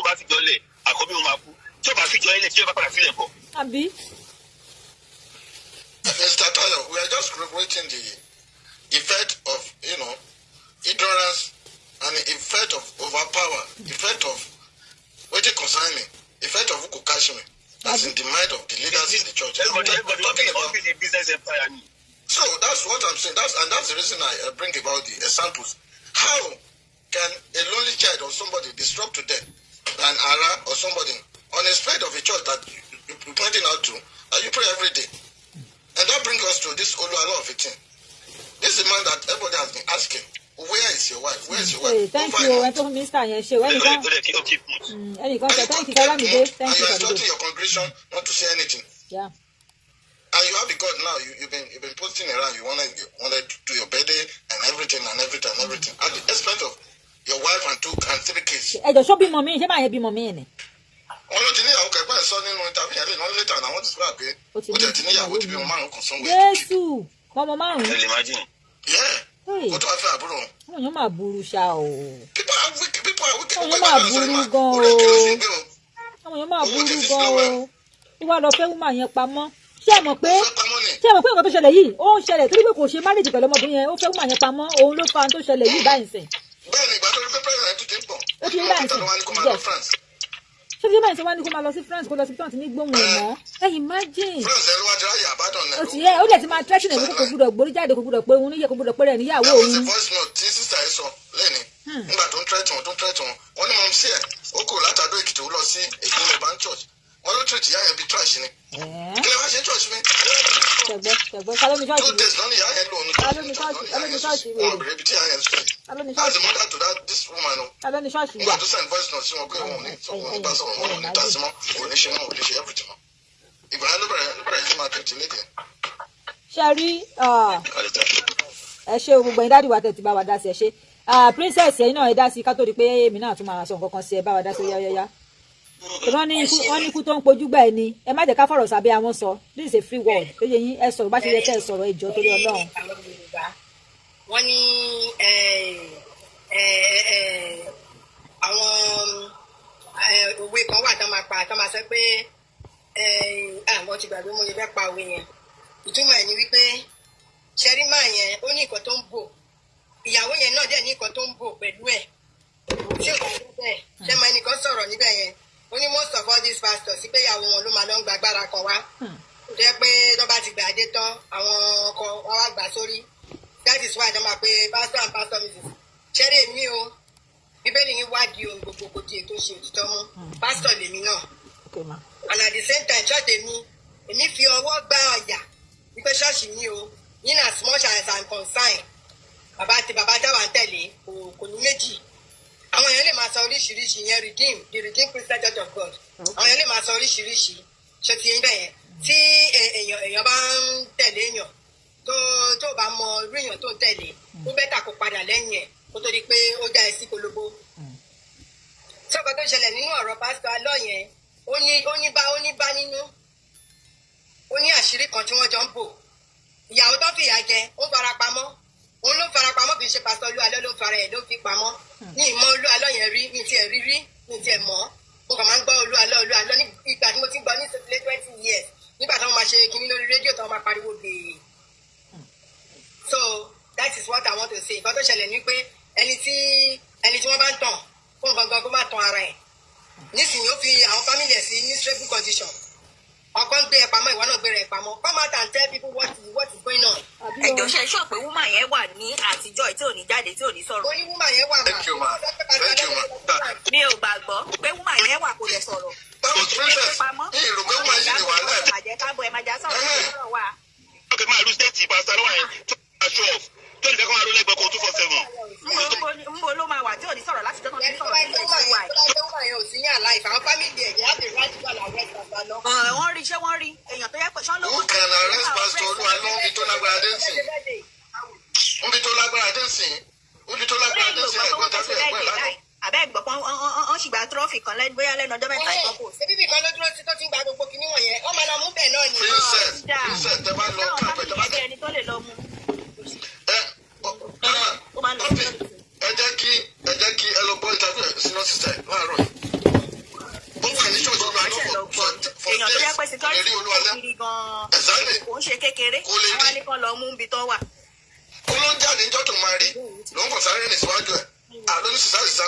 bá fi jọ lẹ̀ àkọ́bí wọn máa kú tí ó bá fi jọ ilẹ̀ tí ó bá padà sílẹ̀ kọ́. àbí. Mr. Tayo, we are just corroborating the effect of ignorance and the effect of overpower, effect of wetin concern me, effect of who go catch me. That's in the mind of the leaders in the church. Everybody talking about the business empire. So that's what I'm saying. That's the reason I bring about the examples. How can a lonely child or somebody disrupt to death an Ara or somebody on a spread of a church that you're pointing out to, and you pray every day? And that brings us to this Olu Alo of a thing. This is a man that everybody has been asking, where is your wife? Where is your wife? Thank you. I told Mr. Yeshe. Thank you, and you are instructing your congregation not to say anything. Yeah. And you have a God now. You've been posting around. You wanted to do your birthday and everything. At the expense of your wife and 2 and 3 kids. Ẹ jọ ṣó bímọ mi, ṣé máa yẹ bímọ mi ni? Wọ́n ló ti níyàwó kẹgbẹ́ ẹ̀ sọ nínú interview yẹn lẹ́nu later náà wọ́n ti sọ pé ó tẹ̀ ti níyàwó ti bímọ 5 kan sanwó. Jésù ọmọ 5. Ẹ lè imagine. Yeah. Kó tó wá fẹ́ àbúrò wọn. Àwọn èèyàn máa burú ṣá o. People are wicked. Àwọn èèyàn máa burú gan o. Àwọn èèyàn máa burú gan o. Ìwà lọ fẹ́ wúmà yẹn pamọ́. Ṣé ẹ mọ̀ pé nǹkan tó ṣẹlẹ̀ yìí ó ń ṣẹlẹ̀ torí pé kò ṣe marriage pẹ̀lú ọmọbìnrin yẹn ó fẹ́ wúmà yẹn pamọ́ òun ló fa tó ṣẹlẹ̀ yìí báyìí sìn. Bẹ́ẹ̀ni ìgbà tó rí pé president tó ti ń pọ̀. Ó ti rí báyìí sìn. Ṣé bí báyìí sọ wá ní kó máa lọ sí France kó lọ sí tí wọ́n ti ní gbóhùn ẹ̀ mọ́? Ẹ imagine. France ẹ̀rọ wájú ayé àbádàn náà. Ó ti yẹ ó dẹ̀ ti máa threaten ẹ̀ kó gbúdọ̀ gborí jáde kó gbúdọ̀ pé òun níyẹ kó gbúdọ̀ pé rẹ̀ níyàwó òun. That was the voice note tí sísà ẹ sọ lẹ́ni. Nígbà tó ń threaten wọn wọ́n ní mọ̀ sí ẹ̀ ó kò látàdó Èkìtì ó lọ sí Èkó Lẹ́bàá church wọ́n ló tún ìyá yẹn bí trash ni. Kí lè wá ṣe church mi. Ṣẹ̀gbẹ́ kálómi church. 2 days lọ́nà ìyá yẹn lò ní. Kálómi church wèrè. Wọ́n bèrè ibi tí ìyá yẹn sùn. Kálómi As church. a mother to this woman o. Kálómi church Nígbà wà. tó send voice note sí wọn pé òun ní bá sọ̀rọ̀ wọn ò ní tàṣí mọ́ òun ní ṣe mọ́ òun ní ṣe everything mọ́. Ìgbà yẹn ló bẹ̀rẹ̀ sí máa tẹ̀tì lédè. Ṣé a rí ẹ ṣe gbogbo ẹ̀yin dáàdì wa tẹ̀ ti bá wa dá sí ẹ ṣe. Princess ẹ̀yin náà ẹ dá sí ká tó di pé èmi náà tún máa sọ nǹkan kan sí ẹ bá wa dá sí yáyáyá. Wọ́n ní ikú tó ń pojú gbà ẹ ni ẹ má jẹ́ ká fọ̀rọ̀ sábẹ́ àwọn sọ this is a free word tó yẹ yín ẹ sọ̀rọ̀ bá ṣe yẹ kẹ́ ẹ sọ̀rọ̀ ẹ jọ̀ọ́ torí Ọlọ́run. Wọ́n ní àwọn òwe kan wà tó máa sọ pé àwọn ti gbàgbé mo lè fẹ́ pa òwe yẹn ìtumọ̀ ẹ̀ ni wípé ṣẹ́rímà yẹn ó ní nǹkan tó ń bò ìyàwó yẹn náà dẹ̀ ní nǹkan tó ń bò pẹ̀lú ẹ̀ tí ò bá tó bẹ́ẹ̀ ṣé máa ẹnìkan sọ̀rọ̀ níbẹ̀ yẹn ó ní most of all these pastors sí pé ìyàwó wọn ló máa lọ ń gba agbára kan wá tó jẹ́ pé tó bá ti gbà dé tán àwọn ọkọ wa wá gbà sórí that is why tó máa pe pastor and pastor mrs ṣẹ́rí mi o bíbélì yín wádìí ohun gbogbo kò di ètò ṣe òtítọ́ mú pastor lèmi náà and at the same time church èmi fi ọwọ́ gbá ọ̀yà wípé ṣọ́ọ̀ṣì mi o in as much as I'm concerned bàbá táwa ń tẹ̀lé kò ní méjì àwọn èèyàn lè máa sọ oríṣiríṣi yẹn the redeemed Christian Church of God àwọn èèyàn lè máa sọ oríṣiríṣi ṣe ti ń bẹ̀ yẹn tí èèyàn bá ń tẹ̀lé èèyàn tó bá mọ irú èèyàn tó ń tẹ̀lé ó bẹ́tà kó padà lẹ́yìn ẹ̀ kó tó di pé ó já ẹ sí kolobó. sọ́kọ̀ tó ṣẹlẹ̀ nínú ọ̀rọ̀ pásítọ̀ Alọ́ yẹn ó ní bá nínú ó ní àṣírí kan tí wọ́n jọ ń bò ìyàwó tó fìyà jẹ ó fara pamọ́ òun ló fara pamọ́ kì í ṣe pásítọ̀ Olú Alọ́ ló fara ẹ̀ ló fi pamọ́ ní ìmọ̀ Olú Alọ́ yẹn rí ní tiẹ̀ rí ní tiẹ̀ mọ́ mo kàn máa ń gbọ́ Olú Alọ́ ní ìgbà tí mo ti gbọ́ ní 20 years nígbà tí wọ́n máa ṣe kinní lórí rédíò tí wọ́n máa pariwo gbèè. So that is what I want to say nǹkan tó ṣẹlẹ̀ ní pé ẹni tí wọ́n bá ń tàn fún gangan kó má tan ara ẹ̀ nísìnyí ó fi àwọn family ẹ̀ sí ní stable condition ọkọ ń gbé ẹ pamọ́ ìwọ náà gbé rẹ pamọ́ come out and tell people what is going on. ẹjọ ṣe sọ pé woman yẹn wà ní àtijọ́ tí ò ní jáde tí ò ní sọ̀rọ̀. oyin woman yẹn wà mà. Thank you, ma. Thank you, ma. mi ò gbàgbọ́ pé woman yẹn wà kò lè sọ̀rọ̀. Báwo princess? Èrò pé wọ́n ṣì ní wàhálà ẹ̀. àjẹ káàbọ̀ ẹ̀ máa já sọ̀rọ̀ wà. ọkẹ́ máa lu stéètì pásítọ̀ lọ́wọ́ yẹn tó máa ṣọ́ ọ̀f tó ní kẹ́kọ̀ọ́ máa ló lẹ́gbẹ̀ẹ́ kó 247. ń bo ló máa wà tí ò ní sọ̀rọ̀ láti jọ́ tó ní sọ̀rọ̀ sí ìlú wa. wọ́n rí iṣẹ́ wọ́n rí èèyàn tó yẹ pé sọ́n lówó. Who can arrest Pastor Olu Alo níbi tó lágbára dé sí? Níbi tó lágbára dé sí? Níbi tó lágbára dé sí ẹ̀gbọ́n tàbí ẹ̀gbọ́n lánàá. àbẹ́ ẹ̀gbọ́n kan wọ́n sì gba trọ́fì kan bóyá lẹ́nu ọjọ́ mẹ́ta ìkan kò sí. Ebi kan ló dúró sí tó ti ń gba gbogbo kinní wọ̀nyẹn, wọ́n máa lọ mú bẹ́ẹ̀ náà ni. Princess tẹ bá lọ kápẹ́ tẹ bá dé. ẹni tó lè lọ mú. Ẹ jẹ́ kí ẹ lọ gbọ́ ìtàkùn ẹ̀ sínú sísẹ̀ láàárọ̀ yìí. Ó wà ní ṣọ́ọ̀ṣì ọ̀gá lọ́pọ̀ èèyàn tó yẹ pé security kiri gan-an kò ń ṣe kékeré àwọn anìkan lọ mú ibi tó wà. Ó ló ń jáde níjọ́ tó máa rí ló ń kàn sáré rìn síwájú ẹ̀. Àlọ́ ní sísá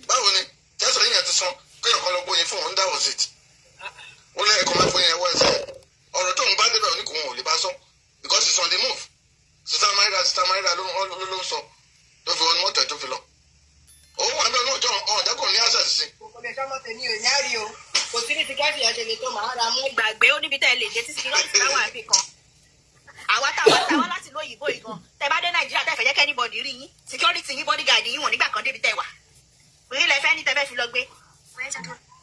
báwo ni tẹ́sán yìí yẹn ti san kéèyàn kan lọ gbóyin fún òun dáwọ̀ sí ti. Ó lẹ́yìn kan máa fún yẹn wọ ẹsẹ̀. Ọ̀rọ̀ tóun bá débẹ̀ òní kò wọn ò lè bá sọ because it's on the move. Sísá Máírà ló ń sọ tó fi wọnú mọ́tò ẹ̀ tó fi lọ. Òun wà bẹ́ẹ̀ náà jọ ọ̀dẹ́kùn ní access sí. Kò sí ní security yẹn ṣe lè tó màá ra mú. gbàgbé ó níbi tẹ́ ẹ lè dé tí security bá wà níbì kan. àwa táwa láti lóyìnbó yìí gan tẹ́ bá dé nàìjíríà tẹ́ fẹ́ jẹ́ kẹ́nìbọ̀dì rí yín security yín bodyguard yín wọ̀n nígbà kan débi tẹ́ wà. òyìn lẹ fẹ́ ní tẹ́ fẹ́ fi lọ gbé.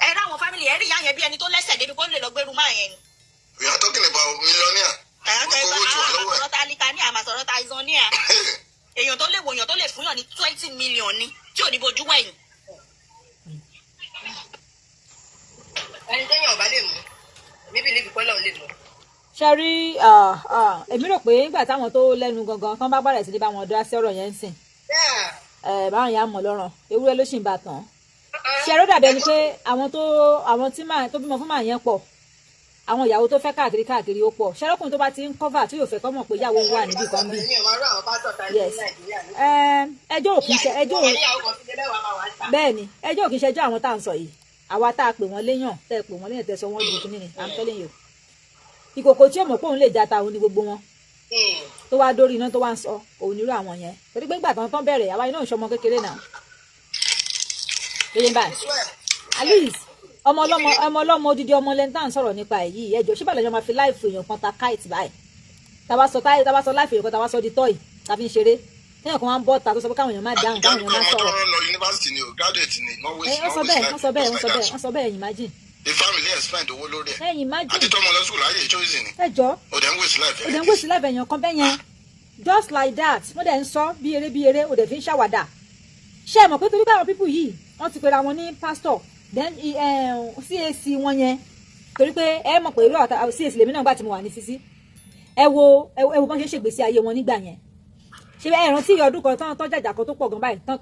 ẹ rí àwọn family ẹ rí ìyá yẹn bí ẹni tó lẹ́sẹ̀ débi kó lè lọ gbérú máa yẹn ni. We are talking about millionaire. àmàsọ̀rọ̀ ta líka ní àmàsọ̀rọ̀ ta ìzan ní à. èèyàn tó lè wò èèyàn tó lè fún yàn ní 20 million ni tí ò ní bojú wẹ̀yìn. Ẹni tẹ́yìn ọ̀bá lè mú, níbi níbi pẹ́ lọ́run lè mú. ṣe rí èmi rò pé nígbà táwọn tó lẹ́nu gangan tán bá bẹ̀rẹ̀ sí ní bá wọn dá sí ọ̀rọ̀ yẹn ń sìn báwọn yà á mọ̀ lọ́rùn ewúrẹ́ ló sì ń bà tán ṣe ló dàbí ẹni pé àwọn tí tó bímọ fún màá yẹn pọ̀ àwọn ìyàwó tó fẹ́ káàkiri ó pọ̀ ṣẹlẹ́kùnrin tó bá ti ń cover tí yóò fẹ́ kọ́ mọ̀ pé ìyàwó wà níbì kan bí ẹjọ́ ò kì í ṣe bẹ́ẹ̀ ni ẹjọ́ ò kì í ṣẹjọ́ àwọn tá à ń sọ yìí àwa tá a pè wọ́n léyàn tẹ́ ẹ pè wọ́n léyàn tẹ́ sọ wọ́n ju kínní ni I'm telling you ìkòkò tí òmò pé òun lè jata òun ni gbogbo wọn tó wá dórí iná tó wá ń sọ òun nírú àwọn yẹn torí pé ìgbà tán bẹ̀rẹ̀ àwa iná ìṣọmọ kékeré náà lóye báyìí alice ọmọ ọlọ́mọ odidi ọmọ lẹ́ńtà ń sọ̀rọ̀ nípa èyí ẹjọ́ ṣé bàlẹ́ jọ máa fi láìfù èèyàn kan ta káìtì báyìí tá bá sọ láìfù èèyàn kan tá bá sọ di tọ́ì tá fi ń ṣeré téèyàn kan wá ń bọ́ ta tó sọ pé káwọn èèyàn má dáhùn káwọn èèyàn má sọ̀rọ̀. wọ́n sọ bẹ́ẹ̀ imagine. The family has spent owó lórí ẹ̀. Imagine. Àti tọ́mọ lọ sùkúl láyé choice ni. ẹ jọ O dẹ̀ ń waste life. o dẹ̀ ń waste life èèyàn kan bẹ́ẹ̀ yẹn just like that wọ́n dẹ̀ ń sọ bí eré o dẹ̀ fi ń ṣàwàdà ṣé ẹ mọ̀ pé torí báwọn people yìí wọ́n ti pera wọn ní pastor then CAC wọn yẹn torí pé ẹ mọ̀ pé irú àwọn CAC lèmi náà gbà tí mo wà ní Sisi ẹ wo bọ́n ṣe ń ṣègbésí ayé wọn nígbà yẹn ṣe ẹ rántí ọdún kan tán jàjà kan tó pọ̀ gan báyìí tán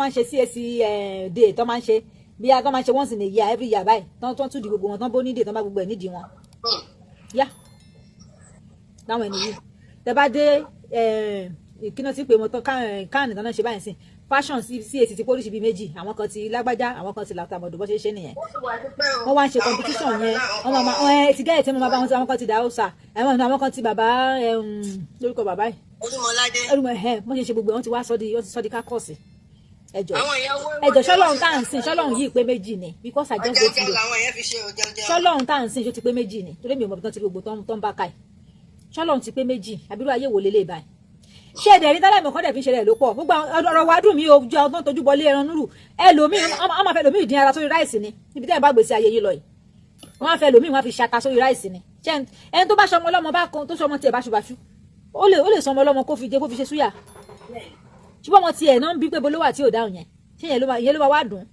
máa ń ṣe CAC day tán máa ń ṣe bí a tán máa ń ṣe once in a year every year báyìí tán tún di gbogbo wọn tán bó nídìí tán bá gbogbo ẹ̀ nídìí wọn yá láwọn ẹni yìí tẹ bá dé ìkíná tí pé mo tán káàní tán náà ṣe báyìí sìn fashion CAC ti pólíṣì bíi méjì àwọn kan ti lágbájá àwọn kan ti làtàmọ̀dù bó ṣe ṣe nìyẹn wọ́n wá ń ṣe competition yẹn wọ́n máa ti gẹ́yẹ̀ tí wọ́n máa bá wọn sí àwọn kan ti dà ọ́sà àwọn kan ti bàbá lórúkọ bàbá yìí wọ́n ṣe ṣe gbogbo wọn ti wá sọ́ di kákọ́ọ̀sì ẹjọ́ ṣọlọ́run tá à ń sìn ṣọlọ́run yìí pé méjì ni because I just don't know ṣọlọ́run tá à ń sìn ṣó ti pé méjì ni torí mi ò mọ̀ bí tán ti gbogbo tó ń bá ká ẹ̀ ṣọlọ́run ti pé méjì àbírú ayé wò lélẹ̀ báyìí ṣé ẹ̀dẹ̀ rí tálẹ̀ mọ̀kàn dẹ̀ fi ń ṣẹlẹ̀ ló pọ̀ gbogbo ọ̀rọ̀ wa dùn mí o jẹ́ ọdún tójú bọlé ẹran núrù ẹlòmíì wọ́n máa fẹ́ lòmíì dín ara sórí ráìsì ni níbi tẹ́ ẹ̀ bá gbèsè ayé yìí lọ yìí wọ́n máa fẹ́ lòmíì wọ́n fi ṣaka sórí ráìsì ni ẹni tó bá ṣọmọ ọlọ́mọ bá kan tó ṣọmọ tiẹ̀ báṣubàṣu ó lè sọmọ ọlọ́mọ kó fi ṣe súyà ṣùgbọ́n wọn tiẹ̀ náà ń bí pé bolówà tí ò dáhùn yẹn ṣé yẹn ló máa wá dùn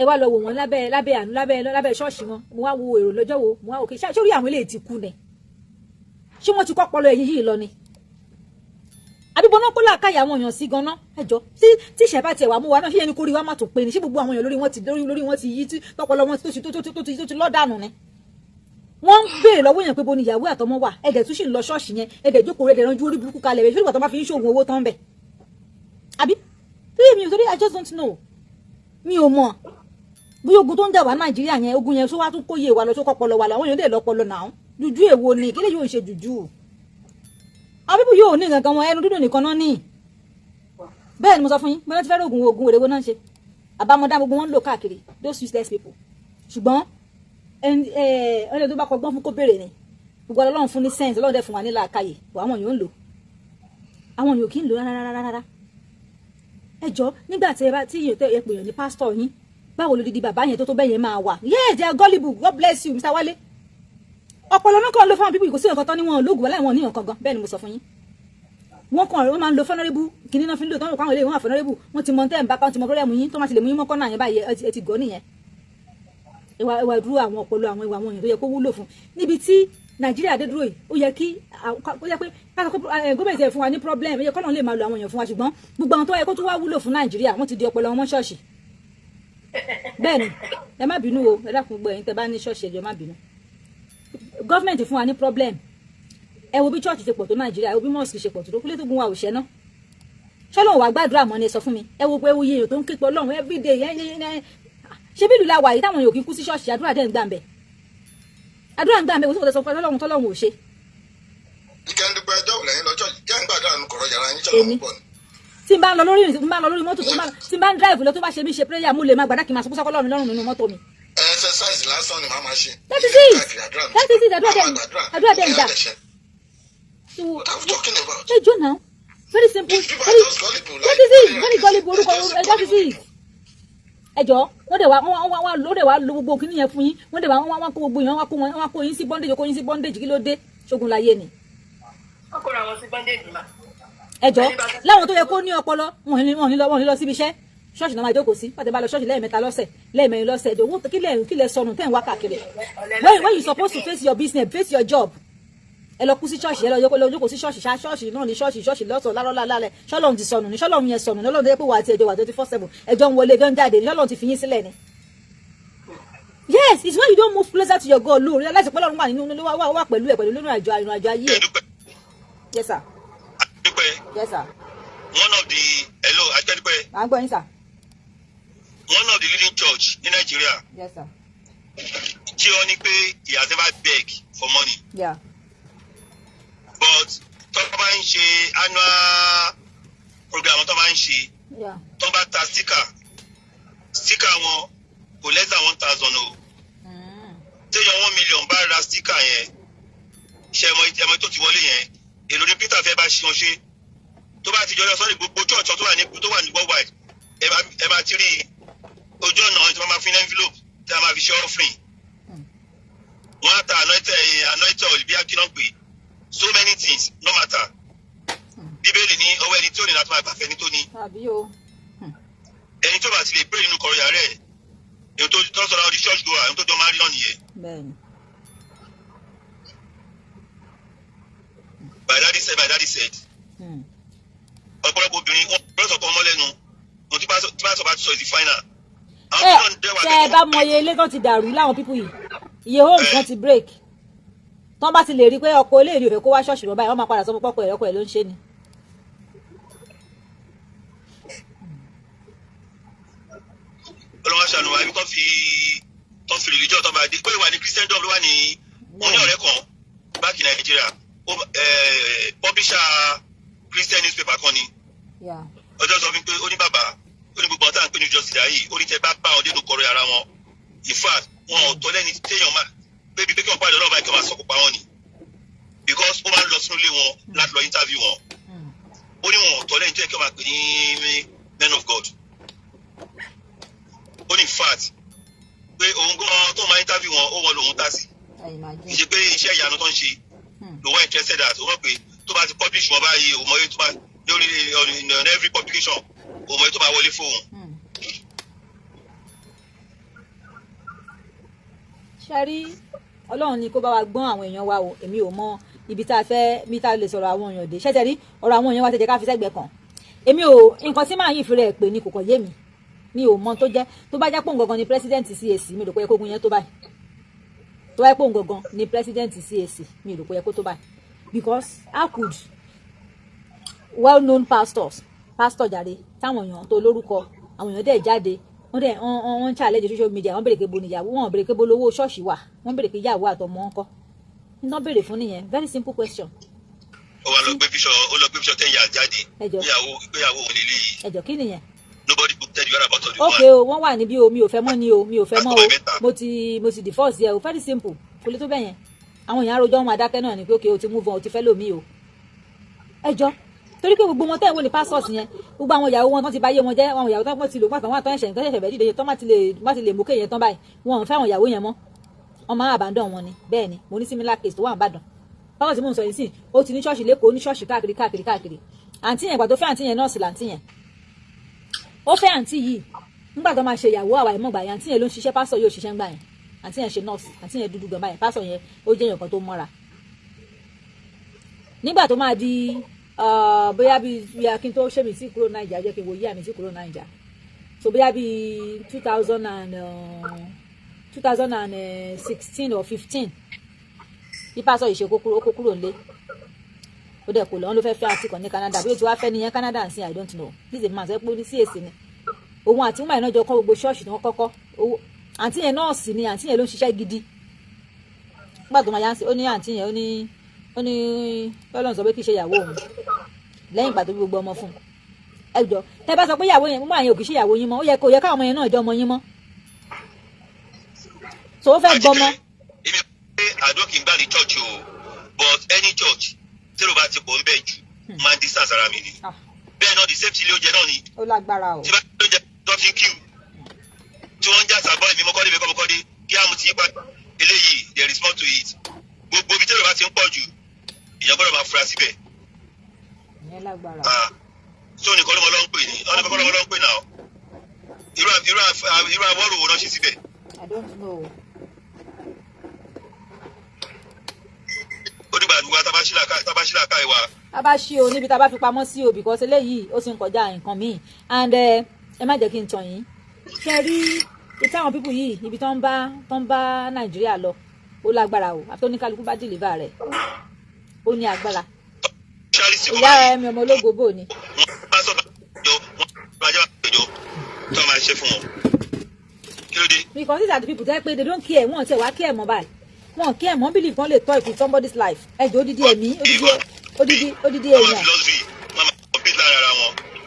ẹ wá lọ wò wọn lábẹ́ àánú lábẹ́ ṣọ́ọ̀ṣì wọn mo wá wo èrò lọ́jọ́ wo mo wá wò kí ṣé orí àwọn eléyìí ti kú ni ṣé wọ́n ti kọ́ pọlọ ẹ̀yìn yìí lọ ni àbíbọn náà kó làákàyà àwọn èèyàn sí ganan ẹjọ́ tí ìṣẹ́ bá tiẹ̀ wà mú wa náà ṣé ẹni kórìí wa má tó pé ni ṣé gbogbo àwọn èèyàn lórí wọn ti yí tọpọlọ wọn tó ti lọ́dànù ni wọ́n ń béèrè lọ́wọ́ èèyàn pé bo ni ìyàwó àtọmọ wà ẹ̀dẹ̀ tún sì ń lọ ṣọ́ọ̀ṣì yẹn ẹ̀dẹ̀ jókòó rẹ̀ dẹ̀ranjú orí burúkú kalẹ̀ rẹ̀ ṣé ìgbà tó bá fi ń ṣòwò owó tán bẹ̀ àbí torí mi ò torí I just don't know mi ò mọ̀ bí ogun tó ń jà wá Nàìjíríà yẹn ogun yẹn tó wá tún kóyè wa lọ tó kọpọlọ wa làwọn èèyàn lè lọpọlọ náà jùjú èwo ni kí lè yóò ṣe jùjú àwọn pípọ̀ yóò ní nǹkan wọn ẹnu dúdú nìkan náà ní bẹ́ẹ̀ ni mo sọ fún yín bí wọ́n ti fẹ́ràn ogun èrèwó náà ń ṣe àbámọ́dá gbogbo wọn ń lò káàkiri those useless people ṣùgbọ́n ẹni tó bá kọgbọ́n fún kó béèrè ni gbogbo Ọlọ́run fún ní sense Ọlọ́run dẹ̀ fún wa ní làákàyè àwọn èèyàn ń lò àwọn èèyàn kì í lò rárá ẹ jọ nígbà tí ẹ pè yàn ní pásítọ̀ yín báwo ló di bàbá yẹn tó bẹ́ẹ̀ yẹn máa wà yes they are gullible God bless you Mr. Wale ọpọlọ náà kàn ló fáwọn pípọ̀ kò sí nǹkan tán ní wọn lóògùn aláìwọn ní nǹkan gan bẹ́ẹ̀ ni mo sọ fún yín wọ́n máa ń lo fẹ́nọ́rẹ́bù kìnínní náà fi ń lò tán àwọn ilé ìwọ̀n àfẹ́nọ́rẹ́bù wọ́n ti mọ tẹ́ ẹ̀ ń bá káwọn ti mọ pírọ́lẹ́mù yín tó máa ti lè mú yín mọ́kọ́ náà yẹn báyìí ẹ ti gọ́ nìyẹn ìwà ìdúró àwọn ọpọlọ àwọn ìwà àwọn èèyàn tó yẹ kó wúlò fún níbi tí Nàìjíríà dé dúró yìí ó yẹ pé gómìnà fún wa ní problem ó yẹ kọ́nà lè máa lo àwọn èèyàn fún wa ṣùgbọ́n gbogbo àwọn tó yẹ kó tó wá wúlò fún Nàìjíríà wọ́n ti di ọpọlọ wọn ṣọ́ọ̀ṣì bẹ́ẹ̀ ni ẹ má bínú o ẹ dákun gbọ́ ẹ̀yin tẹ́ bá ní ṣọ́ọ̀ṣì ẹjọ́ má bínú gọ́ọ̀mẹ̀ntì fún wa ní problem ẹ wo bí church ṣe pọ̀ tó Nàìjíríà ẹ wo bí mosque ṣe pọ̀ tó kúlé tó gun wa òṣẹ́ náà ṣọ́lọ́run wà gbàdúrà mọ́ ni ẹ sọ fún mi ẹ wo pé ewu yẹn tó ń képe Ọlọ́run everyday ṣé bí ìlú la wà yìí táwọn èèyàn kì í kú sí ṣọ́ọ̀ṣì àdúrà dẹ̀ ń gbà ń bẹ̀ kò sí kò tẹ sọ fún Ọlọ́run tọ́lọ́run ò ṣe. ìkẹ́ ń dúpẹ́ ẹjọ́ òlẹ́yìn lọ́jọ́ yìí jẹ́ ń gbàdúrà nù kọ̀rọ̀ yàrá yín ṣọ́lọ́run pọ̀ ni. tí n bá ń lọ lórí mọ́tò tí n bá ń drive lọ tó bá ṣe mí ṣe prayer mo lè máa gbàdá kí n máa sọ́kọ́ Ọlọ́run lọ́rùn nínú mọ́tò mi. exercise lásán ni màá máa ṣe. that is it àdúrà dẹ̀ ń gbà. What are we talking about? Hey, John, now. Very simple. That is it. Very gullible. That is it. Ẹ jọ̀ọ́, wọ́n dẹ̀ wá lo gbogbo kíní yẹn fún yín. Wọ́n dẹ̀ wá kó gbogbo yín, wọ́n kó yín sí bondage, kí ló dé? Ṣogun láyé ni. Wọ́n kóra wọn sí bondage mà. Ẹ jọ̀ọ́, láwọn tó yẹ kó ní ọpọlọ, wọ́n ní lọ síbi iṣẹ́. Ṣọ́ọ̀ṣì náà máa jókòó sí. Pàtẹ́ bá lọ ṣọ́ọ̀ṣì lẹ́ẹ̀mẹ́ta lọ́sẹ̀, lẹ́ẹ̀mẹ́rin lọ́sẹ̀. Ẹ̀jọ̀ kí lẹ sọnù tẹ́ ń wá káàkiri. When you supposed to face your business, face your job. Ẹ lọ kú sí ṣọ́ọ̀ṣì ẹ lọ jókòó sí ṣọ́ọ̀ṣì ṣọ́ọ̀ṣì náà ní ṣọ́ọ̀ṣì lọ́sọ̀ lálẹ́ ṣọ́ọ̀lọ́run ti sọnù ní ṣọ́ọ̀lọ́run yẹn sọnù ní Ọlọ́run tó yẹ pé wà á ti ẹjọ́ wà 24/7 ẹjọ́ ń wọlé ẹjọ́ ń jáde ní ṣọ́ọ̀lọ́run ti fi yín sílẹ̀ ni. Yes, it's when you don't move closer to your goal lórí láti pẹ́ lọ́run wà nínú wà pẹ̀lú nínú àjọ ayé ẹ̀. Yes sir. Yes sir. One of the hello Ajadipe. À ń gbọ́ yín sir. One of the leading church in Nigeria. Yes sir. Jí ọ ní pé he has never beg for money. Yeah. But tó bá ń ṣe annual program tó bá ń ṣe tó bá ta sticker wọn kò less than 1,000 o. Téèyàn 1 million bá ra sticker yẹn ṣe ẹmọ tó ti wọlé yẹn èlò ní Peter fẹ́ bá ṣe wọn ṣe tó bá ti jọjọ sọ́ọ́dì gbogbo church tó wà ní worldwide ẹ bá ti rí ojú ọ̀nà tí wọ́n máa fi ní envelope tí a máa fi ṣe offering. Wọ́n á ta anointed oil bí akínà pé so many things no matter. Bíbélì ní ọwọ́ ẹni tí ò ní láti máa gbàfẹ́ ní tó ní. Ẹni tó bá ti lè pray nínú kọ̀rọ̀ yàrá ẹ̀ èyí tó sọ̀rọ̀ àwọn church goer èyí tó jọ máa rí náà nìyẹn. By daddy said. Ọ̀pọ̀lọpọ̀ obìnrin wọn bẹ́ẹ̀ sọ̀tọ̀ ọmọ lẹ́nu wọn tí bá sọ bá ti sọ ìdí final. Ṣé ẹ bá mọ iye ilé kan ti dàrú láwọn pípù yìí iye home kan ti break tán bá ti lè rí pé ọkọ ilé ìrìn òfin kó wá ṣọ́ọ̀ṣì lọ báyìí wọ́n máa padà sọ pé ọkọ ẹ̀ ló ń ṣe ni. Ọlọ́wọ́ ṣàánú wa ibi tó fi religion tó bá dé pé wà ní Christendom ló wà ní wọ́n ní ọ̀rẹ́ kan back in Nigeria publisher Christian newspaper kan ni ọjọ́ sọ fún pé ó ní bàbá ó ní gbogbo ọ̀tá ń pè ní justice ayé ó ní tẹ bá bá ọ dénú kọrọ ara wọn in fact wọn ò tọ́ lẹ́ni téèyàn máa bébí pé kí wọ́n pàdé ọlọ́ọ̀bá kí wọ́n máa sọ̀kò pa wọn ni because ó máa ń lọ sínú ilé wọn láti lọ interview wọn ó ní wọn ò tọ́ lẹ́ni tó yẹ kí wọ́n máa pè ní men of God ó ní in fact pé òun gan tó máa interview wọn ó wọn lòun tá sí kì í ṣe pé iṣẹ́ ìyanu tó ń ṣe lòun wà interested at ó mọ̀ pé tó bá ti publish wọn báyìí òun mọ̀ yóò tó bá lórí on every publication òun mọ̀ yóò tó bá wọlé fóun. ṣe rí Ọlọ́run ni kó bá wa gbọ́n àwọn èèyàn wa o èmi ò mọ ibi tá a lè sọ̀rọ̀ àwọn èèyàn dé ṣẹ́tẹ̀ rí ọ̀rọ̀ àwọn èèyàn wa tẹ̀jẹ̀ ká fi sẹ́gbẹ̀ẹ́ kan èmi ò nǹkan tí màá yìí fi rẹ̀ pé ni kò kàn yé mi ò mọ tó jẹ́ tó bá jẹ́ pòun gangan ni president CAC mi rò pé kógun yẹn tó báyìí tó bá jẹ́ pòun gangan ni president CAC mi rò pé kó tó báyìí because how could well known pastor jàre táwọn èèyàn tó lórúkọ àwọn èèyàn dẹ̀ jáde wọ́n ń challenge social media wọ́n béèrè pé bo níyàwó wọ́n béèrè pé bo lówó ṣọ́ọ̀ṣì wà wọ́n béèrè pé ìyàwó àtọmọ ńkọ́ iná béèrè fún nìyẹn very simple question. ó wá lọ gbé bíṣọ 10 years jáde ìgbéyàwó òun lè léyìí. ẹjọ kí nìyẹn. nobody could tell you about all the ok o wọ́n wà níbí o mi ò fẹ́ mọ́ ni o mi ò fẹ́ mọ́ o mo ti divorce yẹ o very simple kò lè tó bẹ́ẹ̀ yẹn àwọn èèyàn arojọ́ wọn adákẹ́ náà ni pé ok o ti move on o ti fẹ́ lómi o ẹjọ́ torí pé gbogbo wọn tẹ̀ ń wò ní pastors yẹn gbogbo àwọn ìyàwó wọn tán ti báyé wọn jẹ́ àwọn ìyàwó tán pọ̀ ti lò pàtàkì wọn tán ẹ̀ṣẹ̀ nǹkan ṣẹ̀ṣẹ̀ bẹ́ẹ̀ dìde tán má ti lè mú kéèyàn tán báyìí wọn ò fẹ́ àwọn ìyàwó yẹn mọ́ wọn máa abandon wọn ni bẹ́ẹ̀ ni mo ní similar case tó wà ń bàdàn báwọn tí mò ń sọ yìí sí ó ti ní ṣọ́ọ̀ṣì lẹ́kọ̀ọ́ ní ṣọ́ọ̀ṣì káàkiri àǹtí yẹn ìgbà tó fẹ́ àǹtí yẹn nọ́ọ̀sì làǹtí yẹn ó fẹ́ àǹtí yìí nígbà tó máa ṣe ìyàwó àwa ìmọ̀gbà yẹn àǹtí yẹn ló ń ṣiṣẹ́ pásọ̀ yóò ṣiṣẹ́ ń gbà yẹn àǹtí yẹn ṣe nọ́ọ̀sì àǹtí yẹn dúdú gan báyẹn pásọ̀ yẹn ó jẹ́ èèyàn kan tó mọ́ra nígbà tó máa di bóyá bíi akin tó ṣe mí sí kúrò Naija jẹ́ kí n wo yí àmì sí kúrò Naija so bóyá bíi 2016 or 15 bí pásọ yìí ṣe kó kúrò nílé ó dẹ̀ kò lọ́n ló fẹ́ àti kan ní Canada bí ó ti wá fẹ́ nìyẹn Canada sí I don't know this is a man sọ pé ó ní CAC ni òun àti wọ́n ìnájọ kọ́ gbogbo ṣọ́ọ̀ṣì tí wọ́n kọ́kọ́ àǹtí yẹn nọ́ọ̀sì ni àǹtí yẹn ló ń ṣiṣẹ́ gidi nígbà tó máa yá sí ó ní àǹtí yẹn ó ní Ọlọ́run sọ pé kì í ṣe ìyàwó òun lẹ́yìn ìgbà tó bí gbogbo ọmọ fún un ẹjọ́ tẹ́ bá sọ pé ìyàwó yẹn mú àyẹn ò kì í ṣe ìyàwó yín mọ́ ó yẹ káwọn ọmọ yẹn náà jẹ́ ọmọ yín mọ́ so ó fẹ́ gbọmọ. èmi pé àdó kì í gbà ní church o but any church tí ló bá ti pọ̀ ń bẹ̀ jù máa ń distance ara mi ni bẹ́ẹ̀ náà the same thing ilé oúnjẹ náà ni ó lágbára o tí bá ti lóúnjẹ tó fi ń queue tí wọ́n ń jà sábọ́ èmi mọ́kọ́dé kí á mú ti yípa eléyìí there is more to it gbogbo ibi tí ló bá ti ń pọ̀ jù ìyẹn gbọ́dọ̀ máa fura síbẹ̀. ìyẹn lágbára. tó nìkan ló ń pè ní ọ̀nà kọ́kọ́ ló ń pè náà irú àwọ̀rò wo náà ṣe síbẹ̀. I don't know. ó dìgbà àdúgbò tábàṣílà ká ìwà. a bá ṣí o níbi tá a bá fi pamọ́ sí o because eléyìí ó ti ń kọjá nǹkan míì and ẹ má jẹ́ kí n tàn yín ṣe rí ìtàn àwọn pípù yìí ibi tó ń bá Nàìjíríà lọ ó lágbára o àfi oníkálukú bá dìlíbà rẹ̀ ó ní agbára ìyá ẹ̀mí ọmọ ológo bò ní. wọ́n bá sọ̀rọ̀ àjọ tó máa ṣe fún wọn kí ló dé. because these are the people tẹ́ pé they don't care wọ́n tẹ̀ wá care mọ́ báyìí wọ́n care mọ́ believe kan lè tọ́ ìpín somebody's life ẹ̀jọ̀ odidi ẹ̀mí odidi èèyàn.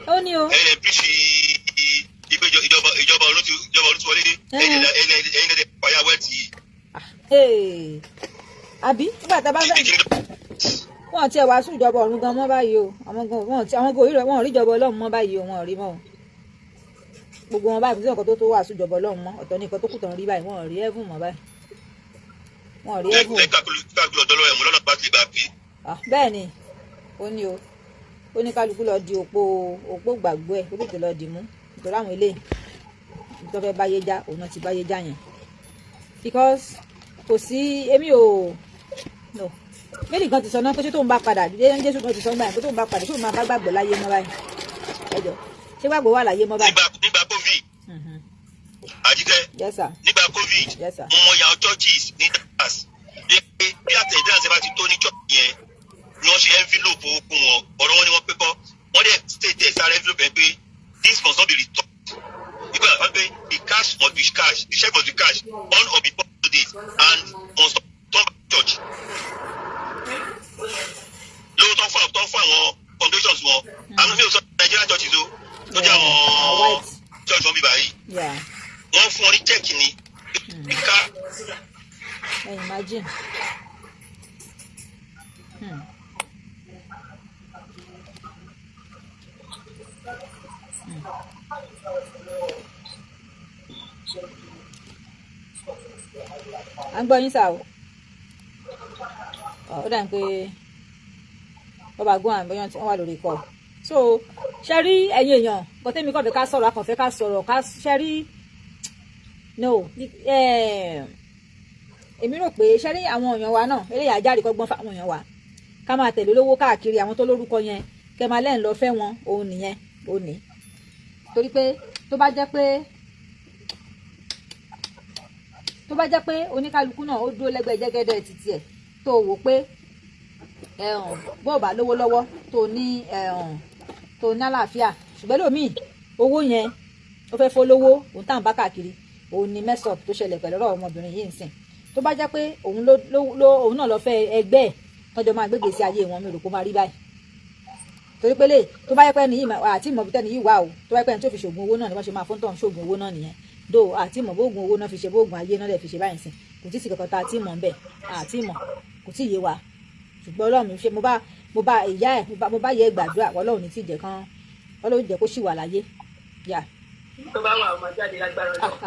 ó ní o. ẹ̀yìn bí fi ìjọba olùtúwọlé dé ẹ̀yìn lẹ́dẹ̀ pàyà wẹ́ẹ̀tì. àbí nígbà tá a bá fẹ́ wọ́n ti ẹ̀ wá sùn ìjọba ọ̀run gan mọ́ báyìí o àwọn gan wọ́n rí ìjọba ọlọ́run mọ́ báyìí o wọ́n rí mọ́ o gbogbo wọn báyìí kò sí ọ̀kan tó wà sùn ìjọba ọlọ́run mọ́ ọ̀tọ̀ ní nǹkan tó kù tán rí báyìí wọ́n rí heaven mọ́ báyìí wọ́n rí heaven. bẹ́ẹ̀ ni ó ní o ó ní kálukú lọ di òpó gbàgbọ́ ẹ̀ ó tètè lọ dì mú nítorí àwọn eléyìí tó fẹ́ báyé já òun náà ti báyé já yẹn because kò sí èmi ò no méjì kan ti sọ náà pé ṣé tóun bá padà Jésù kan ti sọ gbà yẹn pé tóun bá padà ṣé òun máa bá gbàgbọ́ láyé mọ́ báyìí ẹjọ́ ṣé gbàgbọ́ wà láyé mọ́ báyìí. nígbà covid Àjíkẹ́ nígbà covid mo mọ ìyàwó churches ní Dallas bí àtẹ̀jáde bá ti tó ní church yẹn ni wọ́n ṣe envelope owó fún wọn ọ̀rọ̀ wọn ni wọ́n pé kọ́ wọ́n dẹ̀ state ẹ̀ sáré envelope yẹn pé this must not be returned because wọ́n pé the cash must be cash the check must be cash on or before date and must turn back church. lówó tó ń fún àwọn foundations wọn àwọn fíìmù sọ Nigerian churches o tó jẹ́ àwọn church wọn bí báyìí wọ́n fún wọn ní check ni ká. Imagine. à ń gbọ́ yín sá o ó dà ní pé bọ́ba gún àwọn bóyá wọ́n wà lórí ikọ̀ so ṣe rí ẹ̀yin èèyàn bọ́tẹ́mi kọ́ fẹ́ ká sọ̀rọ̀ akànfẹ́ ká sọ̀rọ̀ ká ṣe rí no èmi rò pé ṣe rí àwọn èèyàn wa náà eléyà ajáde kọ́gbọ́n fáwọn èèyàn wa ká máa tẹ̀lé olówó káàkiri àwọn tó lórúkọ yẹn kẹ́ máa lẹ́yìn lọ fẹ́ wọn òun nìyẹn òun ní torí pé tó bá jẹ́ pé oníkálukú náà ó dúró lẹ́gbẹ̀ẹ́ jẹ́gẹ́dẹ́ títí ẹ̀ tó wò pé bó bá lówó lọ́wọ́ tó ní àlàáfíà ṣùgbọ́n lómìn owó yẹn ó fẹ́ fólówó òun tàn bá káàkiri òun ni mess up tó ṣẹlẹ̀ pẹ̀lú ọ̀rọ̀ ọmọbìnrin yìí nsìn tó bá jẹ́ pé òun náà lọ fẹ́ ẹgbẹ́ ẹ̀ tọ́jọ́ máa gbégbé sí ayé wọn mi rò kó máa rí báyìí torí pé lè tó bá yẹ pé ẹni yìí àti ìmọ̀ bíi tẹ́ni yìí wà o tó bá yẹ pé ẹni tó fi ṣògùn owó náà ni wọ́n ṣe máa fún tọ̀hún ṣògùn owó náà nìyẹn do àti ìmọ̀ bóògùn owó náà fi ṣe bóògùn ayé náà lè fi ṣe báyìí sìn kò tí ì sí kankan tá àti ìmọ̀ ń bẹ̀ àti ìmọ̀ kò tí ì yé wa ṣùgbọ́n Ọlọ́run mi ṣe mo bá ìyá ẹ̀ mo bá yẹ gbàdúrà Ọlọ́run ní tí ì jẹ́ kán Ọlọ́run jẹ́ kó ṣì wà láyé yà. tó bá wà ọmọ jáde lágbára Ọlọ́run.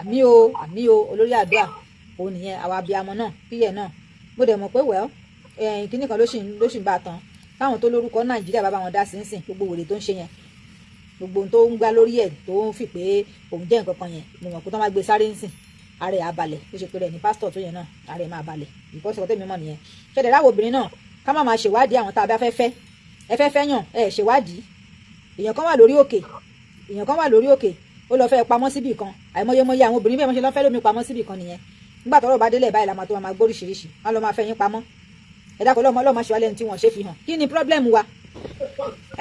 àmì o olórí àdúrà òun nìyẹn àwa abiyamọ náà píyẹ náà mo dẹ̀ mọ̀ pé kíní kan ló sì ń bá a tán táwọn tó lórúkọ Nàìjíríà bá wọn dá sí ń sìn gbogbo wèrè tó ń ṣe yẹn gbogbo ohun tó ń gbá lórí ẹ̀ tó ń fi pé òun jẹ́ nǹkan kan yẹn mo mọ̀ pé tó máa gbé sáré ń sìn ààrẹ àbalẹ̀ ó ṣe pé rẹ̀ ní pásítọ̀ tó yẹn náà ààrẹ máa balẹ̀ ìkọ́sọ̀ tẹ́mi mọ̀ nìyẹn ṣẹ̀dẹ̀ láwọn obìnrin náà ká má máa ṣèwádìí àwọn tá a bá fẹ́ fẹ́ ẹ fẹ́ fẹ́ yàn ẹ ṣèwádìí èèyàn kan wà lórí òkè ó lọ fẹ́ pamọ́ síbì kan àìmọyemọye àwọn obìnrin bẹ́ẹ̀ wọ́n ṣe lọ́ fẹ́ lómi pamọ́ síbì kan nìyẹn nígbà tọ́rọ̀ bá délẹ̀ báyìí la máa tó máa gbóríṣiríṣi wọ́n lọ máa fẹ́ yín pamọ́ ẹ̀dá kọ́ lọ́mọ ṣe wá lẹ́nu tí wọ́n ṣe fi hàn kí ni problem wa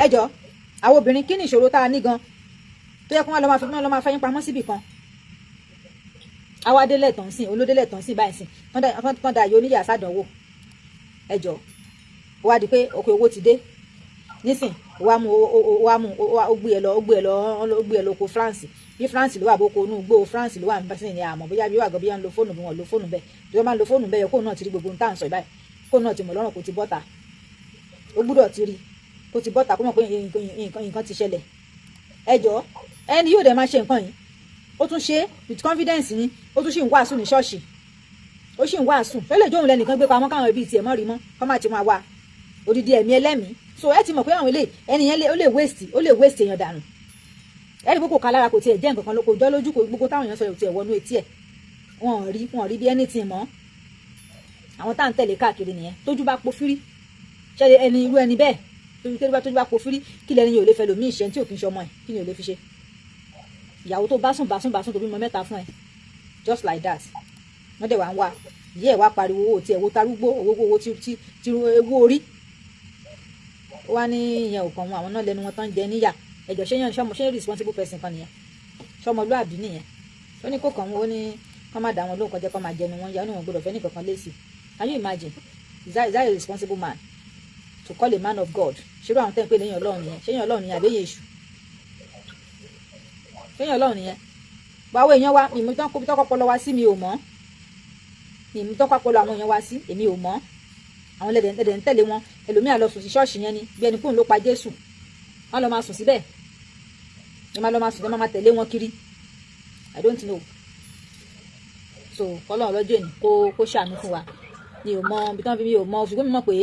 ẹ jọ àwọn obìnrin kí ni ìṣòro tá a ní gan tó yẹ kí wọ́n lọ máa fẹ́ yín pamọ́ síbì kan àwa délẹ̀ tán sí olódélẹ̀ tán sí báyìí sìn kán da yóò níyà sádánwò ẹ jọ ó wá di pé òkè owó ti dé nísìn ó gbé ẹ lọ oko France bí France ló wà bó ko inú gbó France ló wà nípa sí ní àmọ́ bóyá bí wà gan bí wọ́n lo fóònù bí wọ́n lo fóònù bẹ́ẹ̀ bí wọ́n máa lo fóònù bẹ́ẹ̀ kó náà ti rí gbogbo ohun tá à ń sọ báyìí kó náà ti mọ̀ lọ́rùn kó ti bọ́ta ó gbúdọ̀ ti rí kó ti bọ́ta kó mọ̀ pé nǹkan ti ṣẹlẹ̀ ẹ jọ ẹni yóò dẹ̀ máa ṣe nǹkan yìí ó tún ṣe with confidence ni ó tún ṣì ń wàásù ní ṣọ́ọ̀ṣì ó ṣì ń wàásù tó lè jóun lẹ́nìkan gbé pamọ́ káwọn ẹbí tiẹ̀ mọ́ rí mọ́ kọ́ máa ti máa wá odidi ẹ̀mí ẹlẹ́mìí so ẹ ti mọ̀ pé àwọn ilé ẹni yẹn ó lè waste èèyàn dànù ẹni pé kò ká lára kò tiẹ̀ jẹ́ nǹkan kan kò jọ́ lójú kò gbogbo táwọn èèyàn sọ yóò tiẹ̀ wọnú etí ẹ̀ wọn rí bí anything mọ́ àwọn tá à ń tẹ̀lé káàkiri nìyẹn tójú bá po fírí ṣẹlẹ̀ ẹni irú ẹni bẹ́ẹ̀ tójú bá po fírí kí lẹni yóò lè fẹ́ lòmí ìṣẹ́ tí ò kí ń ṣọmọ ẹ̀ kí ni ò lè fi ṣe ìyàwó tó bá sùn tó bímọ mẹ́ta fún ẹ just like that wọ́n dẹ̀ wá ń wá ìyá ẹ̀ wá pariwo owó tí ẹ̀ wo tarúgbó owó tí ewu orí ó wá ní ìyẹn ò kàn wọn àwọn náà lẹ́nu wọn tán jẹ níyà ẹ̀jọ̀ ṣé responsible person kan nìyẹn ṣọmọlúàbí nìyẹn ó ní kó kàn wọn ó ní kọ́ máa dà wọn lóhùn kọjá kọ́ máa jẹnu wọn yá ó ní wọn gbọdọ̀ fẹ́ nìkankan lésì can you imagine is that a responsible man to call a man of God ṣerú àwọn tẹ́ ń pè lẹ́yìn Ọlọ́run nìyẹn ṣẹ́yìn Ọlọ́run nìyẹn àbẹ́yẹ èṣù ṣẹ́yìn Ọlọ́run nìyẹn báwo èèyàn wá mi tán kó tọ́kọ́ pọlọ wá sí mi ò mọ̀ mi tọ́kọ́ pọlọ àwọn èèyàn wá sí èmi ò mọ̀ àwọn ẹlẹ́dẹ̀ ń tẹ̀lé wọn ẹlòmíà lọ sùn sí ṣọ́ọ̀ṣì yẹn ni bí ẹni kóun ló pa Jésù wọ́n lọ máa sùn síbẹ̀ ẹ máa lọ máa sùn ẹ máa tẹ̀lé wọn kiri I don't know so kọ́lọ́run lọ́jọ́ èní kó ṣàánú fún wa mi ò mọ̀ bí tán fi mi ò mọ̀ ṣùgbọ́n mi mọ̀ pé